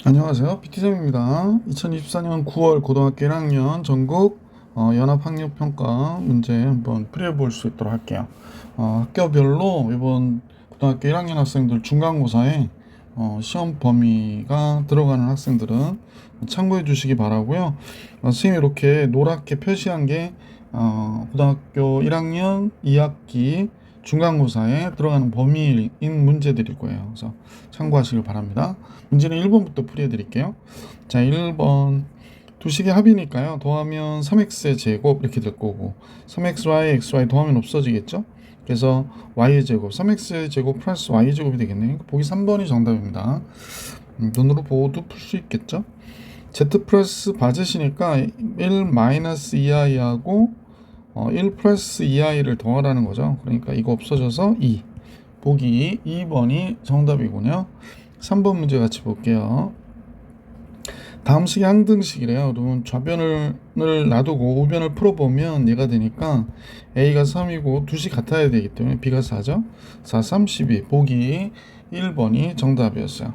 안녕하세요. PT쌤입니다. 2024년 9월 고등학교 1학년 전국 연합학력평가 문제 한번 풀이해 볼 수 있도록 할게요. 학교별로 이번 고등학교 1학년 학생들 중간고사에 시험 범위가 들어가는 학생들은 참고해 주시기 바라고요. 선생님이 이렇게 노랗게 표시한 게 고등학교 1학년 2학기 중간고사에 들어가는 범위인 문제들일 거예요. 그래서 참고하시길 바랍니다. 문제는 1번부터 풀이해 드릴게요. 자, 1번 두식의 합이니까요. 더하면 3x의 제곱 이렇게 될 거고 3xy, xy 더하면 없어지겠죠? 그래서 y의 제곱, 3x의 제곱 플러스 y의 제곱이 되겠네요. 보기 3번이 정답입니다. 눈으로 보고도 풀 수 있겠죠? z 플러스 바zet이니까 1 마이너스 2i하고 1 플러스 2i를 더하라는 거죠. 그러니까 이거 없어져서 2. 보기 2번이 정답이군요. 3번 문제 같이 볼게요. 다음 식이 항등식이래요. 그러면 좌변을 놔두고 우변을 풀어보면 얘가 되니까 A가 3이고 두식 같아야 되기 때문에 B가 4죠. 4, 32. 보기 1번이 정답이었어요.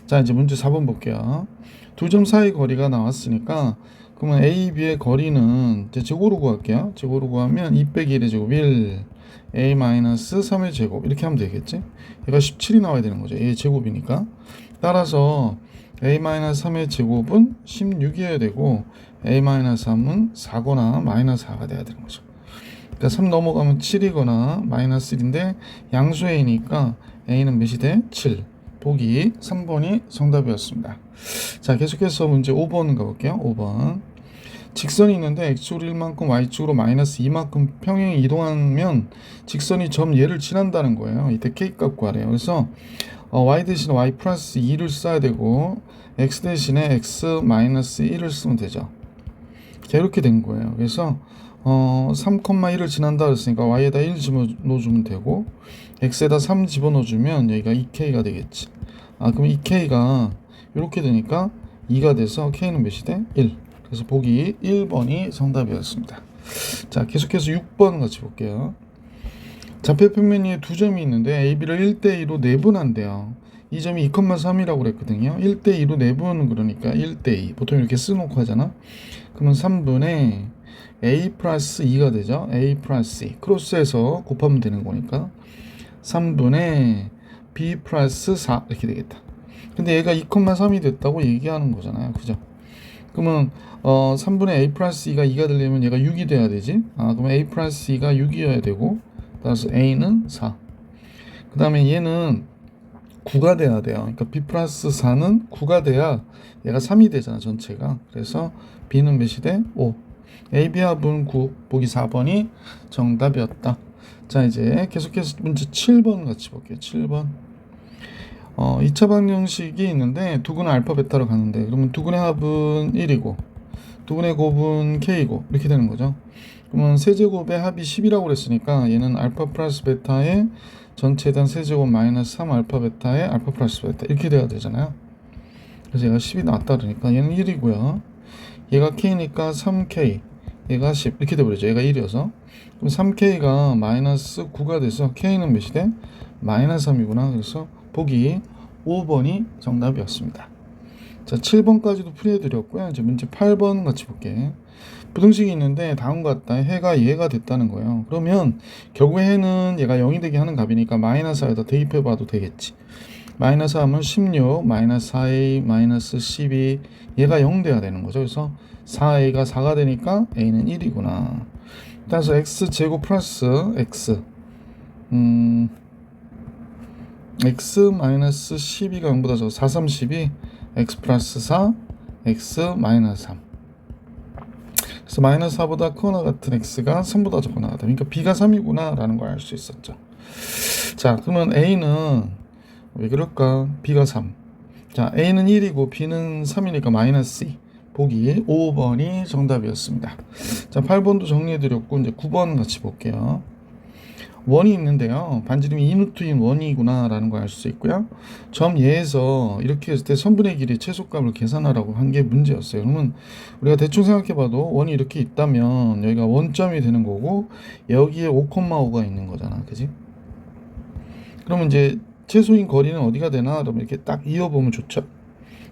자, 이제 문제 4번 볼게요. 두 점 사이 거리가 나왔으니까 그러면 A, B의 거리는 이제 제곱으로 구할게요. 제곱으로 구하면 2 빼기 1의 제곱 1, A 마이너스 3의 제곱 이렇게 하면 되겠지. 얘가 17이 나와야 되는 거죠. A의 제곱이니까. 따라서 A 마이너스 3의 제곱은 16이어야 되고 A 마이너스 3은 4거나 마이너스 4가 돼야 되는 거죠. 그러니까 3 넘어가면 7이거나 마이너스 1인데 양수A니까 A는 몇이 돼? 7. 보기 3번이 정답이었습니다. 자, 계속해서 문제 5번 가볼게요. 5번. 직선이 있는데 x축으로 1만큼 y축으로 마이너스 2만큼 평행이 이동하면 직선이 점 얘를 지난다는 거예요. 이때 k값 구하래요. 그래서 y 대신에 y 플러스 2를 써야 되고 x 대신에 x 마이너스 1을 쓰면 되죠. 이렇게 된 거예요. 그래서 3,1을 지난다 그랬으니까 y에다 1 집어넣어주면 되고 x에다 3 집어넣어주면 여기가 2k가 되겠지. 그럼 2k가 이렇게 되니까 2가 돼서 k는 몇이 돼? 1. 그래서 보기 1번이 정답이었습니다. 자, 계속해서 6번 같이 볼게요. 좌표 평면 위에 두 점이 있는데 AB를 1대2로 내분한대요. 이 점이 2,3이라고 그랬거든요. 1대2로 내분 그러니까 1대2. 보통 이렇게 써놓고 하잖아. 그러면 3분의 A 플러스 2가 되죠. A 플러스 2. 크로스해서 곱하면 되는 거니까 3분의 B 플러스 4 이렇게 되겠다. 근데 얘가 2,3이 됐다고 얘기하는 거잖아요. 그죠? 그러면 3분의 A 플러스 2가 2가 되려면 얘가 6이 돼야 되지. 그러면 A 플러스 2가 6이어야 되고 따라서 A는 4. 그 다음에 얘는 9가 돼야 돼요. 그러니까 B 플러스 4는 9가 돼야 얘가 3이 되잖아, 전체가. 그래서 B는 몇이 돼? 5. A, B 합은 9. 보기 4번이 정답이었다. 자, 이제 계속해서 문제 7번 같이 볼게요. 7번. 2차 방정식이 있는데 두근은 알파 베타로 가는데 그러면 두근의 합은 1이고 두근의 곱은 k고 이렇게 되는 거죠. 그러면 세제곱의 합이 10이라고 그랬으니까 얘는 알파 플러스 베타의 전체에 대한 세제곱 마이너스 3 알파 베타의 알파 플러스 베타 이렇게 돼야 되잖아요. 그래서 얘가 10이 나왔다 그러니까 얘는 1이고요. 얘가 k니까 3k 얘가 10 이렇게 돼버리죠. 얘가 1이어서 그럼 3k가 마이너스 9가 돼서 k는 몇이 돼? 마이너스 3이구나. 그래서 보기 5번이 정답이었습니다. 자, 7번까지도 풀이해드렸고요. 이제 문제 8번 같이 볼게. 부등식이 있는데 다음과 같다. 해가 얘가 됐다는 거예요. 그러면 결국에 해는 얘가 0이 되게 하는 값이니까 마이너스 4에다 대입해봐도 되겠지. 마이너스 하면 16, 마이너스 4a, 마이너스 12 얘가 0 돼야 되는 거죠. 그래서 4a가 4가 되니까 a는 1이구나. 따라서 x제곱 플러스 x x 마이너스 12가 0보다 적어 4, 3, 12 x 플러스 4 x 마이너스 3 그래서 마이너스 4보다 크거나 같은 x가 3보다 적거나 같다. 그러니까 b가 3이구나 라는 걸 알 수 있었죠. 자, 그러면 a는 왜 그럴까? b가 3. 자, a는 1이고 b는 3이니까 마이너스 2. 보기 5번이 정답이었습니다. 자, 8번도 정리해드렸고 이제 9번 같이 볼게요. 원이 있는데요. 반지름이 2루트인 원이구나 라는 걸 알 수 있고요. 점 예에서 이렇게 했을 때 선분의 길이 최소값을 계산하라고 한 게 문제였어요. 그러면 우리가 대충 생각해봐도 원이 이렇게 있다면 여기가 원점이 되는 거고 여기에 5,5가 있는 거잖아. 그지? 그러면 이제 최소인 거리는 어디가 되나? 그러면 이렇게 딱 이어보면 좋죠.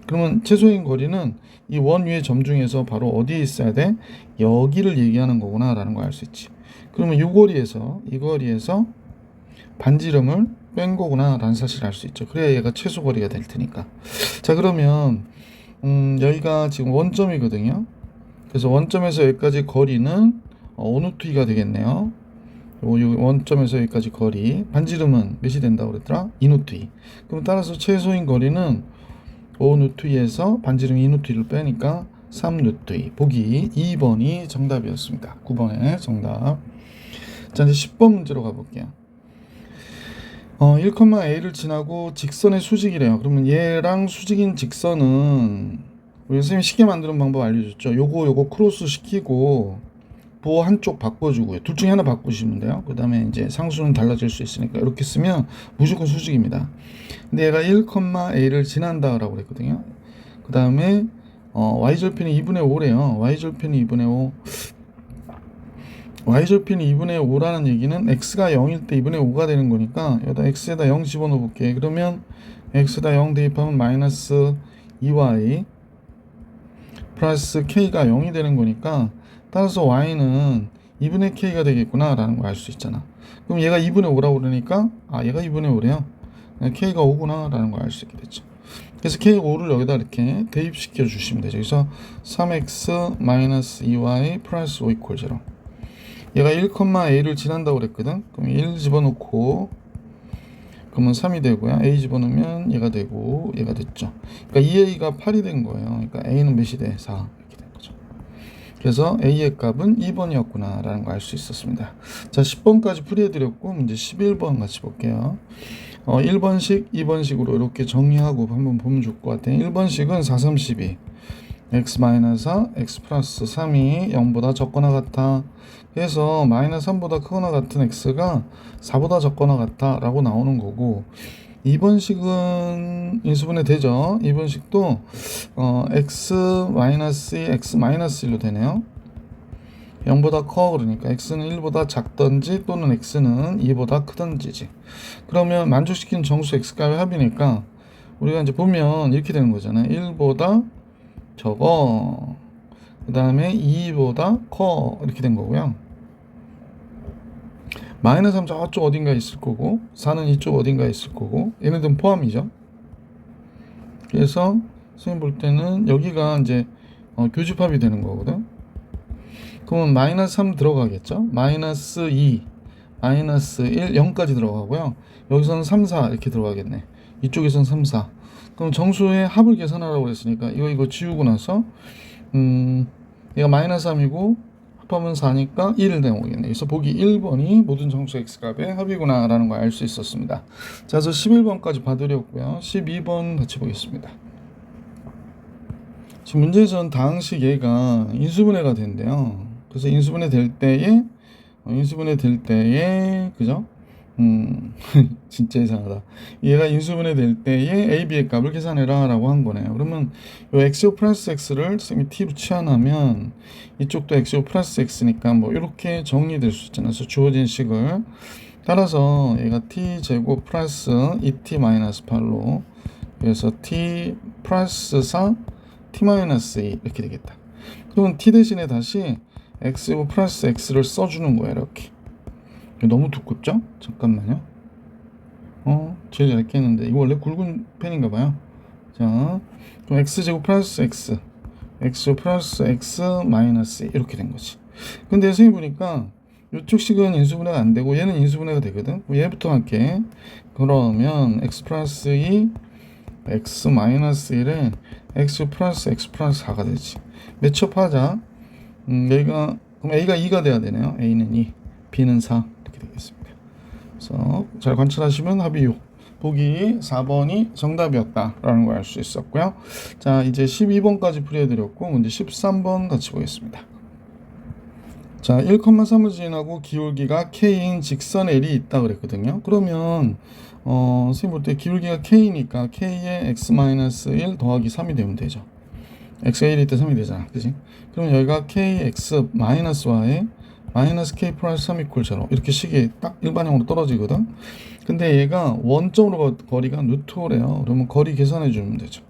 그러면 최소인 거리는 이 원 위의 점 중에서 바로 어디에 있어야 돼? 여기를 얘기하는 거구나 라는 걸 알 수 있지. 그러면 이 거리에서 반지름을 뺀 거구나 라는 사실을 알 수 있죠. 그래야 얘가 최소 거리가 될 테니까. 자, 그러면 여기가 지금 원점이거든요. 그래서 원점에서 여기까지 거리는 어느 투이가 되겠네요. 요 원점에서 여기까지 거리 반지름은 몇이 된다고 그랬더라? 2누트이. 그럼 따라서 최소인 거리는 5누트이에서 반지름 2누트이를 빼니까 3누트이. 보기 2번이 정답이었습니다. 9번의 정답. 자, 이제 10번 문제로 가볼게요. 1,a를 지나고 직선의 수직이래요. 그러면 얘랑 수직인 직선은 우리 선생님이 쉽게 만드는 방법 알려줬죠. 요거 크로스 시키고 부호 한쪽 바꿔주고요. 둘 중에 하나 바꾸시면 돼요. 그 다음에 이제 상수는 달라질 수 있으니까 이렇게 쓰면 무조건 수직입니다. 근데 얘가 1,a를 지난다라고 그랬거든요. 그 다음에 y절편이 2분의 5래요. y절편이 2분의 5. y절편이 2분의 5라는 얘기는 x가 0일 때 2분의 5가 되는 거니까 여기다 x에다 0 집어넣어 볼게. 그러면 x에다 0 대입하면 마이너스 2y 플러스 k가 0이 되는 거니까 따라서 y는 2분의 k가 되겠구나 라는 걸 알 수 있잖아. 그럼 얘가 2분의 5라고 그러니까 얘가 2분의 5래요. k가 5구나 라는 걸 알 수 있게 됐죠. 그래서 k가 5를 여기다 이렇게 대입시켜 주시면 되죠. 그래서 3x 마이너스 2y 플러스 5 이퀄 0. 얘가 1,a를 지난다고 그랬거든. 그럼 1 집어넣고 그러면 3이 되고요. a 집어넣으면 얘가 되고 얘가 됐죠. 그러니까 2a가 8이 된 거예요. 그러니까 a는 몇이 돼? 4 이렇게 된 거죠. 그래서 a의 값은 2번이었구나 라는 걸 알 수 있었습니다. 자, 10번까지 풀이해드렸고 문제 11번 같이 볼게요. 1번식, 2번식으로 이렇게 정리하고 한번 보면 좋을 것 같아요. 1번식은 4, 3, 12 x-4, x 플러스 3이 0보다 적거나 같아. 그래서 마이너스 3보다 크거나 같은 x가 4보다 적거나 같아 라고 나오는 거고, 2번식은 인수분해 되죠. 2번식도 x-2, x-1로 되네요. 0보다 커. 그러니까 x는 1보다 작던지 또는 x는 2보다 크던지지. 그러면 만족시키는 정수 x값의 합이니까 우리가 이제 보면 이렇게 되는 거잖아요. 1보다 적어, 그 다음에 2보다 커 이렇게 된 거고요. 마이너스 3 저쪽 어딘가에 있을 거고 4는 이쪽 어딘가에 있을 거고 얘네들은 포함이죠. 그래서 선생님 볼 때는 여기가 이제 교집합이 되는 거거든. 그러면 마이너스 3 들어가겠죠. 마이너스 2, 마이너스 1, 0까지 들어가고요. 여기서는 3, 4 이렇게 들어가겠네. 이쪽에서는 3, 4. 그럼 정수의 합을 계산하라고 했으니까 이거 지우고 나서 얘가 마이너스 3이고 합하면 4니까 1을 내오겠네. 그래서 보기 1번이 모든 정수 x값의 합이구나 라는 걸 알 수 있었습니다. 자, 그래서 11번까지 봐드렸고요. 12번 같이 보겠습니다. 지금 문제에서는 다항식 얘가 인수분해가 된대요. 그래서 인수분해 될 때에 그죠? 진짜 이상하다. 얘가 인수분해 될 때에 a, b의 값을 계산해라 라고 한 거네요. 그러면 요 xO 플러스 x를 선생님이 t로 치환하면 이쪽도 xO 플러스 x니까 뭐 이렇게 정리될 수 있잖아요. 그래서 주어진 식을 따라서 얘가 t 제곱 플러스 2t 마이너스 8로, 그래서 t 플러스 4 t 마이너스 2 이렇게 되겠다. 그러면 t 대신에 다시 xO 플러스 x를 써주는 거예요. 이렇게. 너무 두껍죠? 잠깐만요. 제일 얇게 했는데 이거 원래 굵은 펜인가 봐요. 자, 그럼 x제곱 플러스 x, x 플러스 x 마이너스 이렇게 된 거지. 근데 선생님 보니까 이쪽 식은 인수분해가 안 되고 얘는 인수분해가 되거든. 얘부터 할게. 그러면 x 플러스 2, x 마이너스 1에 x 플러스 4가 되지. 매첩하자. 얘가 그럼 a가 2가 돼야 되네요. a는 2, b는 4 이렇게 되겠습니다. 그래서 잘 관찰하시면 합이 6. 보기 4번이 정답이었다라는 걸 알 수 있었고요. 자, 이제 12번까지 풀이해드렸고 문제 13번 같이 보겠습니다. 자, 1,3을 지나고 기울기가 k인 직선 L이 있다 그랬거든요. 그러면 선생님 볼 때 기울기가 k니까 k에 x-1 더하기 3이 되면 되죠. x가 1일 때 3이 되잖아. 그지? 그러면 여기가 kx-y에 마이너스 k 플러스 3 이퀄 0 이렇게 식이 딱 일반형으로 떨어지거든. 근데 얘가 원점으로 거리가 루트래요. 그러면 거리 계산해 주면 되죠.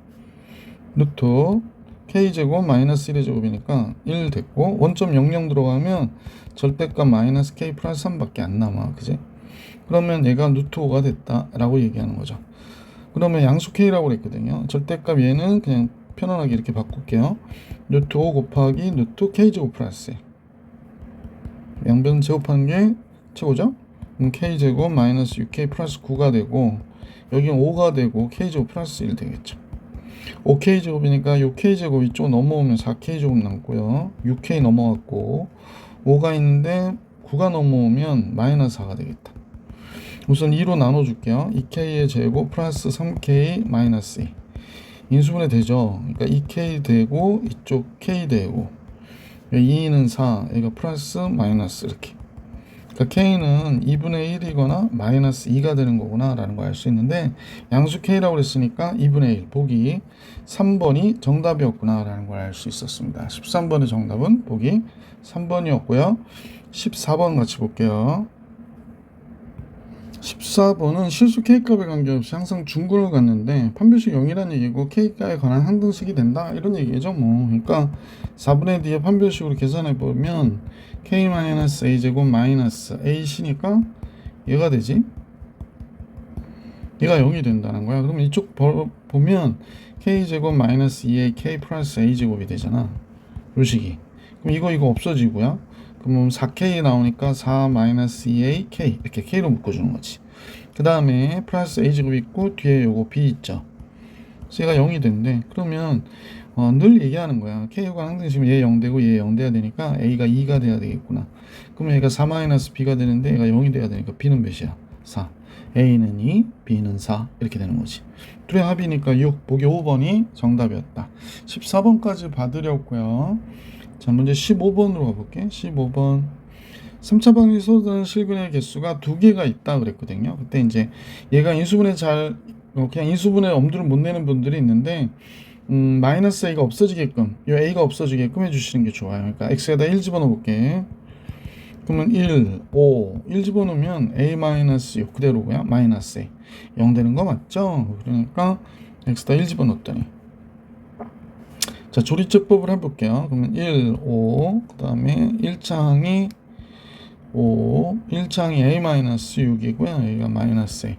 루트 k제곱 마이너스 1의 제곱이니까 1 됐고, 1.00 들어가면 절대값 마이너스 k 플러스 3밖에 안 남아. 그지? 그러면 얘가 루트 5가 됐다 라고 얘기하는 거죠. 그러면 양수 k라고 그랬거든요. 절대값 얘는 그냥 편안하게 이렇게 바꿀게요. 루트 5 곱하기 루트 k제곱 플러스 1. 양변 제곱하는 게 최고죠? 그럼 k제곱 마이너스 6k 플러스 9가 되고, 여기는 5가 되고 k제곱 플러스 1 되겠죠. 5k제곱이니까 요 k제곱 이쪽 넘어오면 4k제곱 남고요. 6k 넘어갔고 5가 있는데 9가 넘어오면 마이너스 4가 되겠다. 우선 2로 나눠줄게요. 2k의 제곱 플러스 3k 마이너스 2. 인수분해 되죠. 그러니까 2k 되고 이쪽 k 되고 2는 4, 얘가 플러스 마이너스 이렇게. 그러니까 k는 2분의 1이거나 마이너스 2가 되는 거구나 라는 걸 알 수 있는데, 양수 k라고 그랬으니까 2분의 1 보기 3번이 정답이었구나 라는 걸 알 수 있었습니다. 13번의 정답은 보기 3번이었고요 14번 같이 볼게요. 14번은 실수 k값에 관계없이 항상 중근을 갖는데 판별식 0이라는 얘기고 k값에 관한 항등식이 된다 이런 얘기죠. 뭐 그러니까 4분의 D의 판별식으로 계산해 보면 k-a제곱 마이너스 ac니까 얘가 되지, 얘가 0이 된다는 거야. 그러면 이쪽 보면 k제곱 마이너스 2a k 플러스 a제곱이 되잖아, 요 식이. 그럼 이거 없어지고요. 그럼 4k 나오니까 4 마이너스 2a k 이렇게 k로 묶어주는 거지. 그 다음에 플러스 a제곱 있고 뒤에 요거 b 있죠. 그래서 얘가 0이 된대. 그러면 늘 얘기하는 거야. k에 관한 항등식이면 얘 0 되고 얘 0 돼야 되니까 a가 2가 돼야 되겠구나. 그러면 얘가 4 마이너스 b가 되는데 얘가 0이 돼야 되니까 b는 몇이야? 4. a는 2, b는 4 이렇게 되는 거지. 둘의 합이니까 6, 보기 5번이 정답이었다. 14번까지 봐드렸고요. 자, 문제 15번으로 가볼게. 15번. 3차 방정식 쏟아지는 실근의 개수가 2개가 있다 그랬거든요. 그때 이제 얘가 인수분해 그냥 인수분해 엄두를 못 내는 분들이 있는데, 마이너스 a가 없어지게끔, 이 a가 없어지게끔 해주시는 게 좋아요. 그러니까 x에다 1 집어넣어 볼게. 그러면 1, 5, 1 집어넣으면 a 마이너스 6 그대로고요. 마이너스 a 0 되는 거 맞죠? 그러니까 x에다 1 집어넣었더니, 자, 조리제법을 해볼게요. 그러면 1, 5, 그 다음에 1창이 5, 1창이 a-6이고요. 여기가 마이너스 a.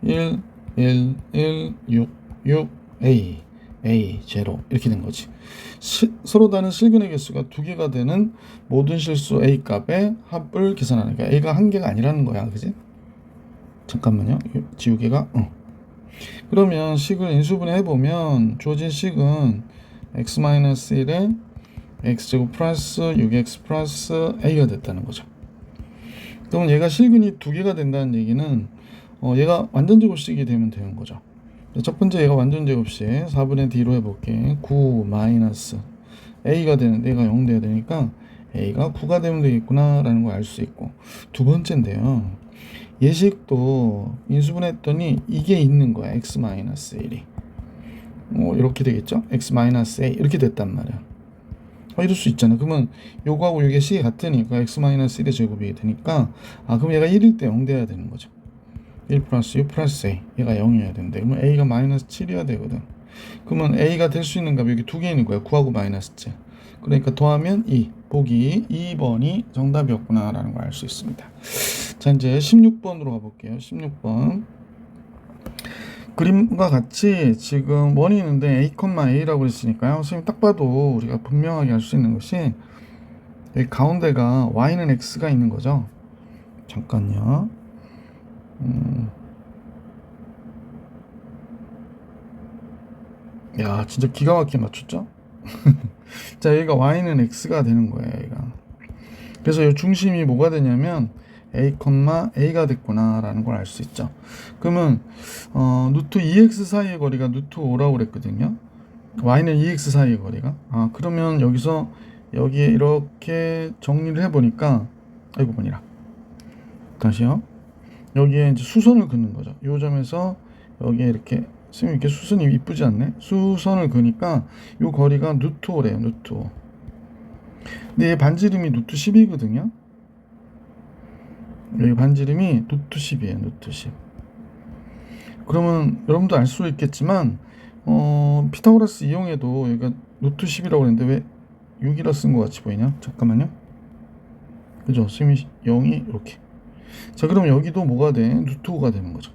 1, 1, 1, 6, 6, a, a, 제로. 이렇게 된 거지. 서로 다른 실근의 개수가 2개가 되는 모든 실수 a 값의 합을 계산하는 거야. a가 1개가 아니라는 거야. 그지? 잠깐만요. 지우개가. 그러면 식을 인수분해 해보면 주어진 식은 x-1에 x제곱 플러스 6x 플러스 a가 됐다는 거죠. 그러면 얘가 실근이 2개가 된다는 얘기는 얘가 완전제곱식이 되면 되는 거죠. 첫 번째 얘가 완전제곱식 4분의 d로 해볼게. 9 마이너스 a가 되는데 얘가 0 돼야 되니까 a가 9가 되면 되겠구나 라는 걸 알 수 있고, 두 번째인데요, 예식도 인수분해했더니 이게 있는 거야. x-1이 이렇게 되겠죠. x-a 이렇게 됐단 말이야. 이럴 수 있잖아. 그러면 요거하고 요게 식이 같으니까 x-1의 제곱이 되니까, 그럼 얘가 1일 때 0 돼야 되는 거죠. 1 플러스 6 플러스 a, 얘가 0이어야 된대. 그러면 a가 마이너스 7이어야 되거든. 그러면 a가 될 수 있는 값이 여기 2개 있는 거야. 9하고 마이너스 7. 그러니까 더하면 2, 보기 2번이 정답이었구나 라는 걸 알 수 있습니다. 자, 이제 16번으로 가볼게요. 16번. 그림과 같이 지금 원이 있는데 a,a라고 했으니까요. 선생님 딱 봐도 우리가 분명하게 알 수 있는 것이 여기 가운데가 y는 x가 있는 거죠. 잠깐요. 야, 진짜 기가 막히게 맞췄죠? 자, 여기가 y는 x가 되는 거예요. 얘가. 그래서 이 중심이 뭐가 되냐면 a,a가 됐구나 라는 걸 알 수 있죠. 그러면 루트 2x 사이의 거리가 루트 5라고 그랬거든요. y는 2x 사이의 거리가. 그러면 여기서 여기에 이렇게 정리를 해보니까, 아이고 뭐니라, 다시요. 여기에 이제 수선을 긋는 거죠. 이 점에서 여기에 이렇게, 선생님 이렇게 수선이 이쁘지 않네? 수선을 그니까 이 거리가 루트 5래요. 루트 5. 근데 얘 반지름이 루트 10이거든요. 여기 반지름이 루트 10이에요. 루트 10. 그러면 여러분도 알 수 있겠지만 피타고라스 이용해도 여기가 루트 10이라고 그랬는데 왜 6이라 쓴 것 같이 보이냐? 잠깐만요. 그죠? 셈이 0이 이렇게. 자, 그럼 여기도 뭐가 돼? 루트 5가 되는 거죠.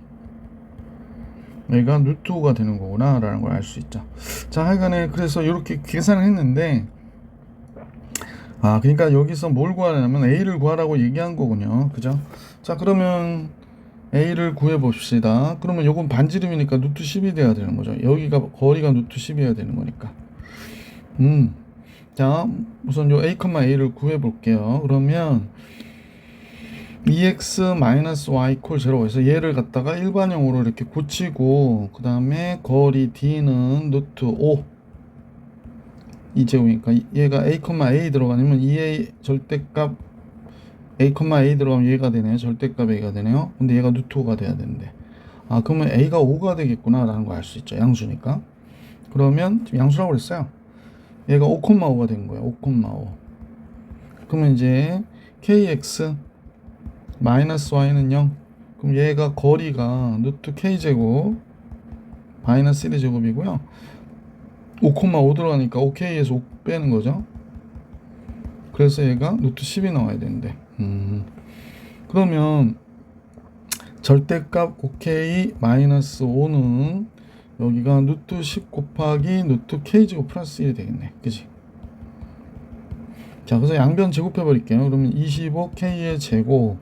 여기가 루트 5가 되는 거구나 라는 걸 알 수 있죠. 자, 하여간에 그래서 이렇게 계산을 했는데, 그러니까 여기서 뭘 구하냐면 A를 구하라고 얘기한 거군요. 그죠? 자, 그러면 A를 구해 봅시다. 그러면 요건 반지름이니까 루트 10이 돼야 되는 거죠. 여기가 거리가 루트 10이어야 되는 거니까. 자, 우선 요 A,A를 구해 볼게요. 그러면 EX-Y 콜 제로가 있어. 얘를 갖다가 일반형으로 이렇게 고치고, 그 다음에 거리 D는 루트 5 이제우니까 얘가 A,A 들어가면 EA 절대값 A,A 들어가면 얘가 되네요. 절대값 A가 되네요. 근데 얘가 루트 5가 돼야 되는데, 그러면 A가 5가 되겠구나 라는 거 알 수 있죠. 양수니까. 그러면 지금 양수라고 그랬어요. 얘가 5,5가 된 거예요. 5,5. 그러면 이제 KX 마이너스 Y는 0. 그럼 얘가 거리가 루트 K제곱 마이너스 1의 제곱이고요. 5,5 들어가니까 5K에서 5 빼는 거죠. 그래서 얘가 루트 10이 나와야 되는데, 그러면 절대값 5K 마이너스 5는 여기가 루트 10 곱하기 루트 K제곱 플러스 1이 되겠네. 그지? 자, 그래서 양변 제곱해 버릴게요. 그러면 25K의 제곱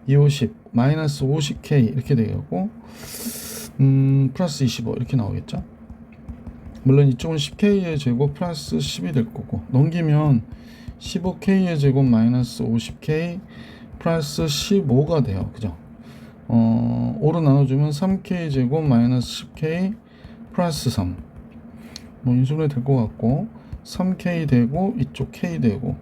250 마이너스 50K 이렇게 되겠고, 플러스 25 이렇게 나오겠죠. 물론 이쪽은 10K의 제곱 플러스 10이 될 거고, 넘기면 15K의 제곱 마이너스 50K 플러스 15가 돼요. 그죠? 5로 나눠주면 3K 제곱 마이너스 10K 플러스 3. 뭐 인수분해 될 것 같고, 3K 되고 이쪽 K 되고,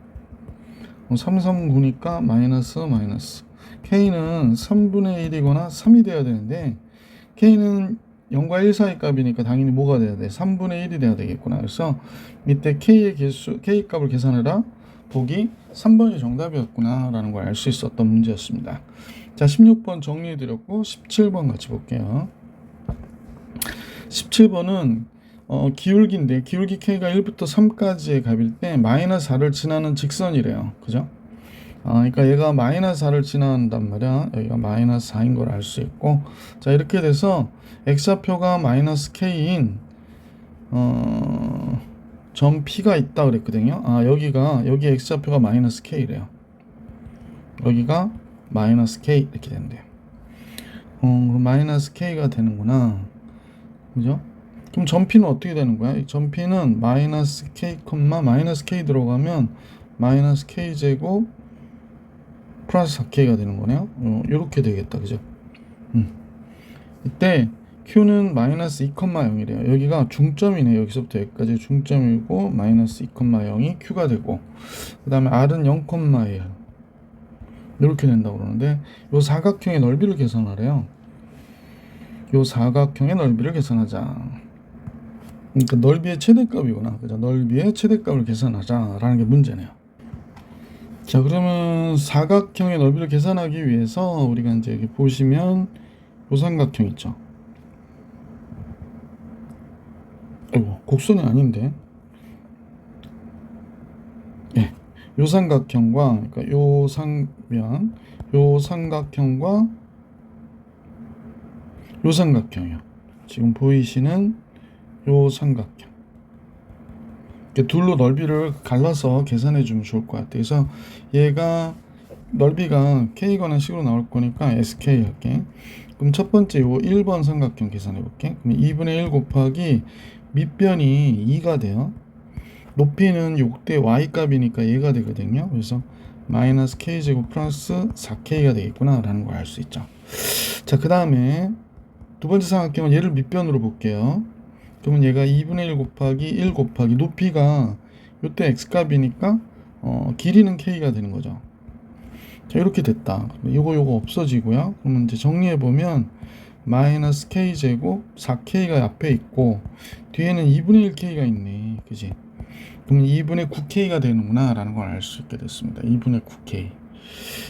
3, 3 9니까 마이너스 마이너스. K는 3분의 1이거나 3이 돼야 되는데, K는 0과 1 사이 값이니까 당연히 뭐가 돼야 돼? 3분의 1이 돼야 되겠구나. 그래서 밑에 K의 개수, K 값을 계산해라. 보기 3번이 정답이었구나 라는 걸 알 수 있었던 문제였습니다. 자, 16번 정리해드렸고 17번 같이 볼게요. 17번은 기울기인데, 기울기 K가 1부터 3까지의 값일 때 마이너스 4를 지나는 직선이래요. 그죠? 그러니까 얘가 마이너스 4를 지나간단 말이야. 여기가 마이너스 4인 걸 알 수 있고, 자, 이렇게 돼서 X좌표가 마이너스 K인 점 P가 있다 그랬거든요. 여기 X좌표가 마이너스 K래요. 여기가 마이너스 K 이렇게 된대요. 마이너스 K가 되는구나. 그죠? 그럼 점 P는 어떻게 되는 거야? 점 P는 마이너스 K, 마이너스 K 들어가면 마이너스 K 제곱 플러스 4K가 되는 거네요. 이렇게 되겠다. 그죠? 이때 Q는 마이너스 2,0이래요. 여기가 중점이네요. 여기서부터 여기까지 중점이고, 마이너스 2,0이 Q가 되고, 그 다음에 R은 0,1 이렇게 된다고 그러는데, 요 사각형의 넓이를 계산하래요. 요 사각형의 넓이를 계산하자. 그러니까 넓이의 최대값이구나. 그죠? 넓이의 최대값을 계산하자라는 게 문제네요. 자, 그러면 사각형의 넓이를 계산하기 위해서 우리가 이제 여기 보시면 요 삼각형 있죠. 아이고, 곡선이 아닌데. 예. 요 삼각형과, 그러니까 요 상면, 요 삼각형과 요 삼각형이요. 지금 보이시는 요 삼각형. 둘로 넓이를 갈라서 계산해 주면 좋을 것 같아요. 그래서 얘가 넓이가 K거나 식으로 나올 거니까 SK 할게. 그럼 첫 번째 요 1번 삼각형 계산해 볼게. 그럼 2분의 1 곱하기 밑변이 2가 돼요. 높이는 요때 Y 값이니까 얘가 되거든요. 그래서 마이너스 K제곱 플러스 4K가 되겠구나 라는 걸 알 수 있죠. 자, 그 다음에 두 번째 삼각형은 얘를 밑변으로 볼게요. 그러면 얘가 2분의 1 곱하기 1 곱하기 높이가 요때 X값이니까 길이는 K가 되는 거죠. 자, 이렇게 됐다. 요거 없어지고요. 그러면 이제 정리해보면 마이너스 K제곱 4K가 앞에 있고, 뒤에는 2분의 1K가 있네. 그지? 그럼 2분의 9K가 되는구나 라는 걸 알 수 있게 됐습니다. 2분의 9K.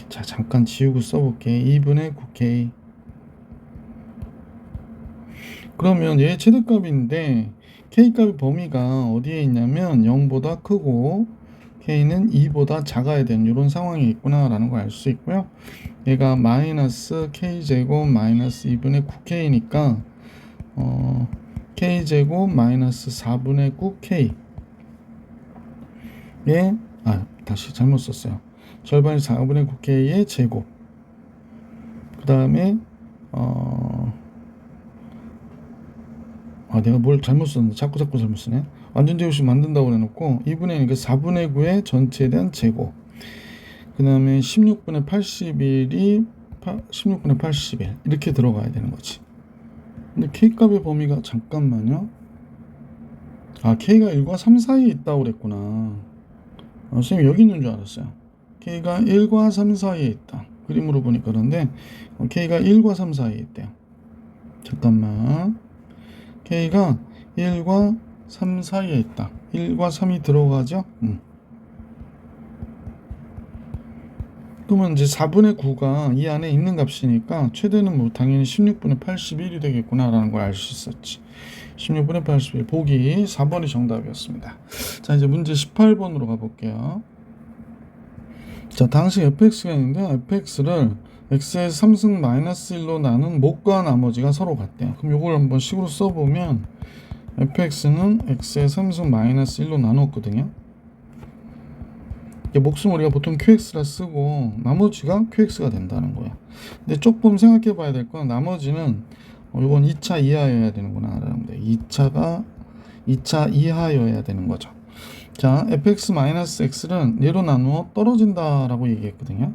자, 잠깐 지우고 써볼게. 2분의 9K. 그러면 얘 최대값인데 K값의 범위가 어디에 있냐면 0보다 크고 K는 2보다 작아야 되는 이런 상황이 있구나 라는 걸 알 수 있고요. 얘가 마이너스 K제곱 마이너스 2분의 9K니까 K제곱 마이너스 4분의 9K 다시 잘못 썼어요. 절반이 4분의 9K의 제곱. 그 다음에 내가 뭘 잘못 썼는데 자꾸 잘못 쓰네. 완전제곱식 만든다고 해놓고 2분의 1, 그 4분의 9의 전체에 대한 제곱. 그 다음에 16분의 81이 16분의 81 이렇게 들어가야 되는 거지. 근데 K값의 범위가 잠깐만요. K가 1과 3 사이에 있다고 그랬구나. 선생님 여기 있는 줄 알았어요. K가 1과 3 사이에 있다. 그림으로 보니까 그런데 K가 1과 3 사이에 있대요. 잠깐만. K가 1과 3 사이에 있다. 1과 3이 들어가죠? 그러면 이제 4분의 9가 이 안에 있는 값이니까 최대는 뭐 당연히 16분의 81이 되겠구나 라는 걸 알 수 있었지. 16분의 81 보기 4번이 정답이었습니다. 자, 이제 문제 18번으로 가볼게요. 자, 당시 fx가 있는데 fx를 x의 3승 마이너스 1로 나눈 목과 나머지가 서로 같대요. 그럼 이걸 한번 식으로 써보면 fx는 x의 3승 마이너스 1로 나눴거든요. 목숨 우리가 보통 qx라 쓰고 나머지가 qx가 된다는 거야. 근데 조금 생각해 봐야 될 건 나머지는 이건 2차 이하여야 되는구나 라는 거예요. 2차 이하여야 되는 거죠. 자, fx-x는 얘로 나누어 떨어진다라고 얘기했거든요.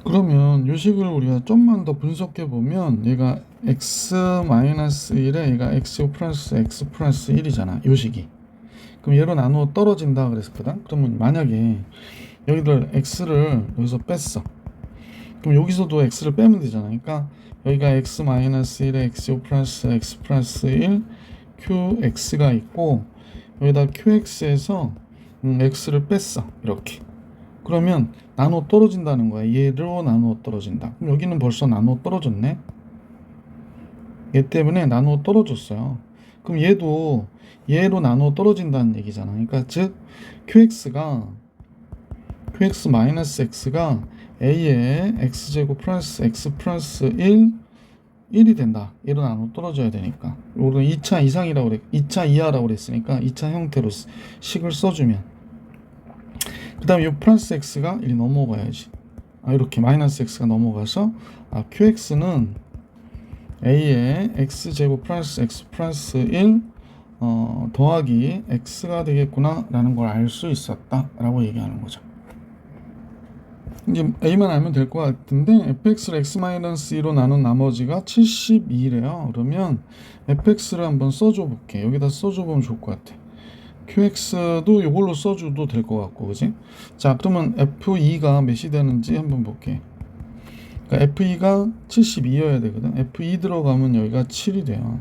그러면 이 식을 우리가 좀만 더 분석해 보면 얘가 x-1에 얘가 x 플러스 x 플러스 1이잖아. 이 식이. 그럼 얘로 나누어 떨어진다 그랬었거든. 그러면 만약에 여기를 x를 여기서 뺐어. 그럼 여기서도 x를 빼면 되잖아. 그러니까 여기가 x-1에 x 플러스 x 플러스 1 qx가 있고 여기다 qx에서 x를 뺐어. 이렇게. 그러면 나누어 떨어진다는 거야. 얘로 나누어 떨어진다. 그럼 여기는 벌써 나누어 떨어졌네. 얘 때문에 나누어 떨어졌어요. 그럼 얘도 얘로 나누어 떨어진다는 얘기잖아. 그러니까 즉 qx-x가 a의 x제곱 플러스 x 플러스 1이 된다. 얘로 나누어 떨어져야 되니까. 우리는 2차 이상이라고 그래. 2차 이하라고 그랬으니까 2차 형태로 식을 써주면 그 다음에 이 플러스 x가 1이 넘어가야지. 이렇게 마이너스 x가 넘어가서 qx는 a의 x제곱 플러스 x 플러스 1 더하기 x가 되겠구나 라는 걸 알 수 있었다 라고 얘기하는 거죠. 이제 a만 알면 될 것 같은데 fx를 x-2로 나눈 나머지가 72래요. 그러면 fx를 한번 써줘 볼게. 여기다 써줘 보면 좋을 것 같아. qx도 이걸로 써줘도 될 것 같고, 그지? 자, 그러면 f2가 몇이 되는지 한번 볼게. 그러니까 f2가 72여야 되거든. f2 들어가면 여기가 7이 돼요.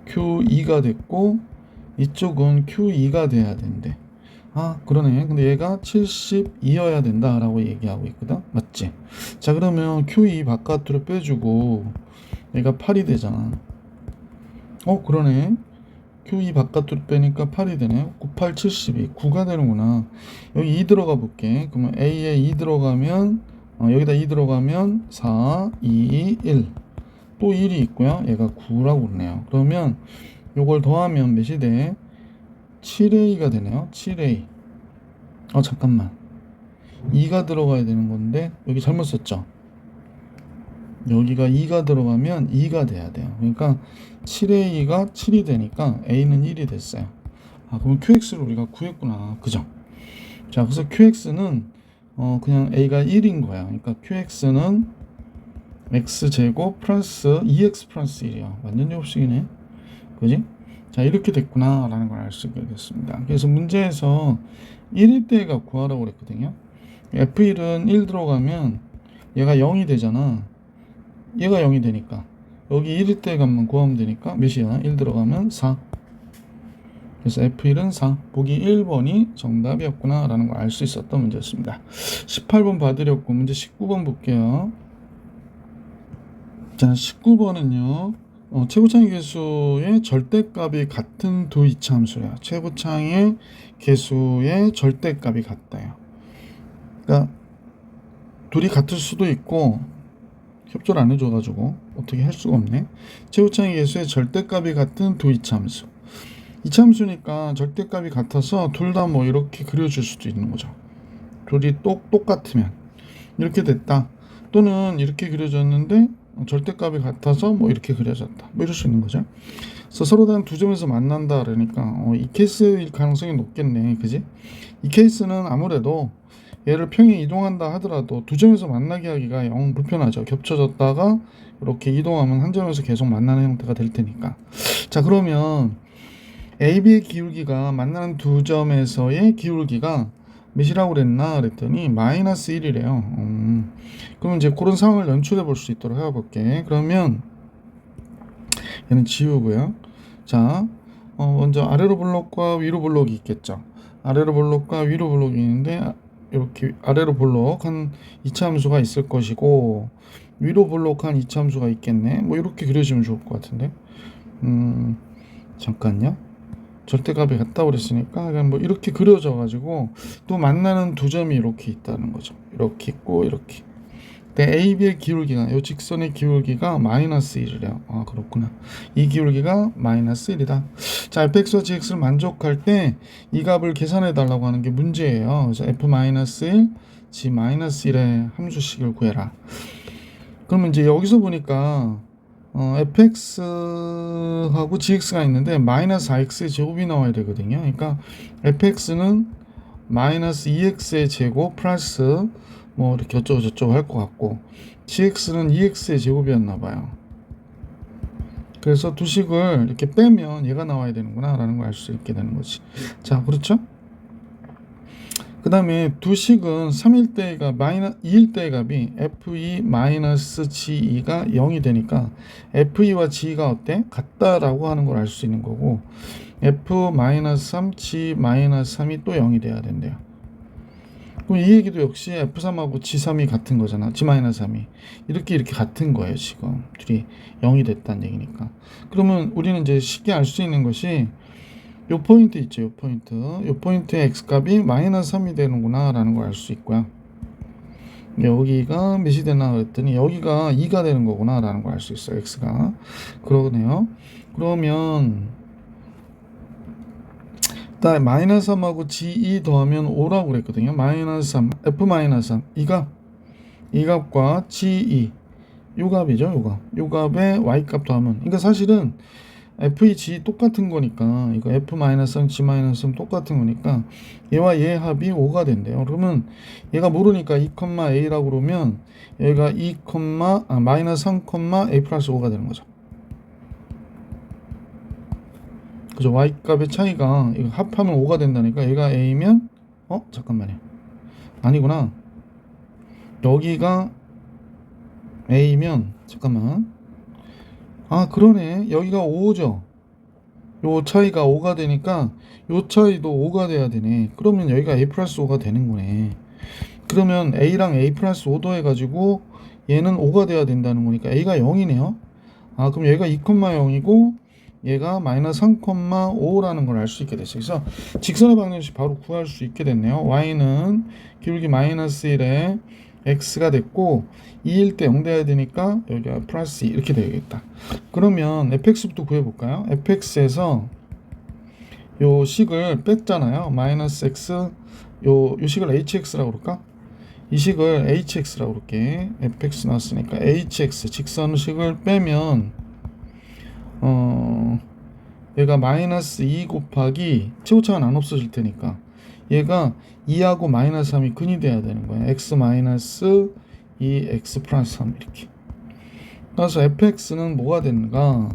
q2가 됐고 이쪽은 q2가 돼야 된대. 그러네. 근데 얘가 72여야 된다라고 얘기하고 있거든. 맞지? 자, 그러면 q2 바깥으로 빼주고 얘가 8이 되잖아. 그러네. q2 바깥으로 빼니까 8이 되네. 9, 8, 72. 9가 되는구나. 여기 2 들어가 볼게. 그러면 a에 2 들어가면 여기다 2 들어가면 4, 2, 1. 또 1이 있고요. 얘가 9라고 그러네요. 그러면 요걸 더하면 몇이 돼? 7a가 되네요. 7a. 잠깐만. 2가 들어가야 되는 건데 여기 잘못 썼죠? 여기가 2가 들어가면 2가 돼야 돼요. 그러니까 7a가 7이 되니까 a는 1이 됐어요. 그럼 qx를 우리가 구했구나. 그죠? 자, 그래서 qx는 그냥 a가 1인 거야. 그러니까 qx는 x제곱 플러스 2x 플러스 1이야. 완전 제곱식이네. 그지? 자, 이렇게 됐구나 라는 걸 알 수 있게 됐습니다. 그래서 문제에서 1일 때가 구하라고 그랬거든요. f1은 1 들어가면 얘가 0이 되잖아. 얘가 0이 되니까 여기 1일 때 값만 구하면 되니까 몇이야? 1 들어가면 4. 그래서 f1은 4. 보기 1번이 정답이었구나 라는 걸 알 수 있었던 문제였습니다. 18번 봐드렸고 문제 19번 볼게요. 자, 19번은요 최고창의 개수의 절대값이 같은 두 이차함수래요. 최고창의 개수의 절대값이 같다요. 그러니까 둘이 같을 수도 있고 협조를 안 해줘가지고 어떻게 할 수가 없네. 최고창의 개수의 절대값이 같은 두 이차함수. 이차함수니까 절대값이 같아서 둘 다 뭐 이렇게 그려줄 수도 있는 거죠. 둘이 똑같으면 이렇게 됐다. 또는 이렇게 그려졌는데 절대값이 같아서 뭐 이렇게 그려졌다. 뭐 이럴 수 있는 거죠. 그래서 서로 다른 두 점에서 만난다 그러니까 이 케이스일 가능성이 높겠네. 그지? 이 케이스는 아무래도 얘를 평행 이동한다 하더라도 두 점에서 만나게 하기가 영 불편하죠. 겹쳐졌다가 이렇게 이동하면 한 점에서 계속 만나는 형태가 될 테니까. 자, 그러면 AB의 기울기가 만나는 두 점에서의 기울기가 몇이라고 그랬나 그랬더니 마이너스 1이래요. 그러면 이제 그런 상황을 연출해 볼 수 있도록 해볼게. 그러면 얘는 지우고요. 자, 먼저 아래로 블록과 위로 블록이 있겠죠. 아래로 블록과 위로 블록이 있는데 이렇게 아래로 블록 한 2차 함수가 있을 것이고 위로 블록 한 2차 함수가 있겠네. 뭐 이렇게 그려지면 좋을 것 같은데. 잠깐요. 절대값이 같다고 그랬으니까 그냥 뭐 이렇게 그려져 가지고 또 만나는 두 점이 이렇게 있다는 거죠. 이렇게 있고 이렇게. 근데 AB의 기울기가 이 직선의 기울기가 마이너스 1이래요. 아, 그렇구나. 이 기울기가 마이너스 1이다. 자, fx와 gx를 만족할 때 이 값을 계산해 달라고 하는 게 문제예요. 그래서 f-1, g-1의 함수식을 구해라. 그러면 이제 여기서 보니까 fx하고 gx가 있는데 마이너스 4x의 제곱이 나와야 되거든요. 그러니까 fx는 마이너스 2x의 제곱 플러스 뭐 이렇게 어쩌고 저쩌고 할 것 같고 gx는 2x의 제곱이었나 봐요. 그래서 두 식을 이렇게 빼면 얘가 나와야 되는구나 라는 걸 알 수 있게 되는 거지. 자, 그렇죠? 그 다음에 두 식은 3일 때가 2일 때의 값이 fe-ge-가 0이 되니까 fe와 g가 어때? 같다라고 하는 걸 알 수 있는 거고 f-3, g-3이 또 0이 돼야 된대요. 그럼 이 얘기도 역시 f3하고 g3이 같은 거잖아. g-3이 이렇게 같은 거예요. 지금 둘이 0이 됐다는 얘기니까. 그러면 우리는 이제 쉽게 알 수 있는 것이 요 포인트 있죠. 요 포인트의 x값이 마이너스 3이 되는구나 라는 걸 알 수 있고요. 여기가 몇이 되나 그랬더니 여기가 2가 되는 거구나 라는 걸 알 수 있어요. x가. 그러네요. 그러면 일단 마이너스 3하고 g2 더하면 5라고 그랬거든요. 마이너스 3, f-3 이 값과 g2 요 값이죠. 요 값에 y값 더하면 그러니까 사실은 f, g 똑같은 거니까 이거 f-3, g-3 똑같은 거니까 얘와 얘 합이 5가 된대요. 그러면 얘가 모르니까 2,a라고 그러면 얘가 마이너스 3, a 플러스 5가 되는 거죠. 그죠? y값의 차이가 이거 합하면 5가 된다니까 얘가 a면 잠깐만요. 아니구나. 여기가 a면 잠깐만. 아, 그러네. 여기가 5죠. 요 차이가 5가 되니까 요 차이도 5가 돼야 되네. 그러면 여기가 a 플러스 5가 되는 거네. 그러면 a랑 a 플러스 5 더해가지고 얘는 5가 돼야 된다는 거니까 a가 0이네요. 아, 그럼 얘가 2,0이고 얘가 마이너스 3,5라는 걸 알 수 있게 됐어요. 그래서 직선의 방정식 바로 구할 수 있게 됐네요. y는 기울기 마이너스 1에 x가 됐고 2일 때 0 돼야 되니까 여기가 플러스 2 이렇게 되겠다. 그러면 fx부터 구해볼까요? fx에서 요 식을 뺐잖아요. 마이너스 x 요 식을 hx라고 그럴까? 이 식을 hx라고 그럴게. fx 나왔으니까 hx 직선식을 빼면 얘가 마이너스 2 곱하기 최고차는 안 없어질 테니까 얘가 2하고 마이너스 3이 근이 돼야 되는 거예요. x 마이너스 2 x 플러스 3 이렇게. 그래서 fx는 뭐가 되는가?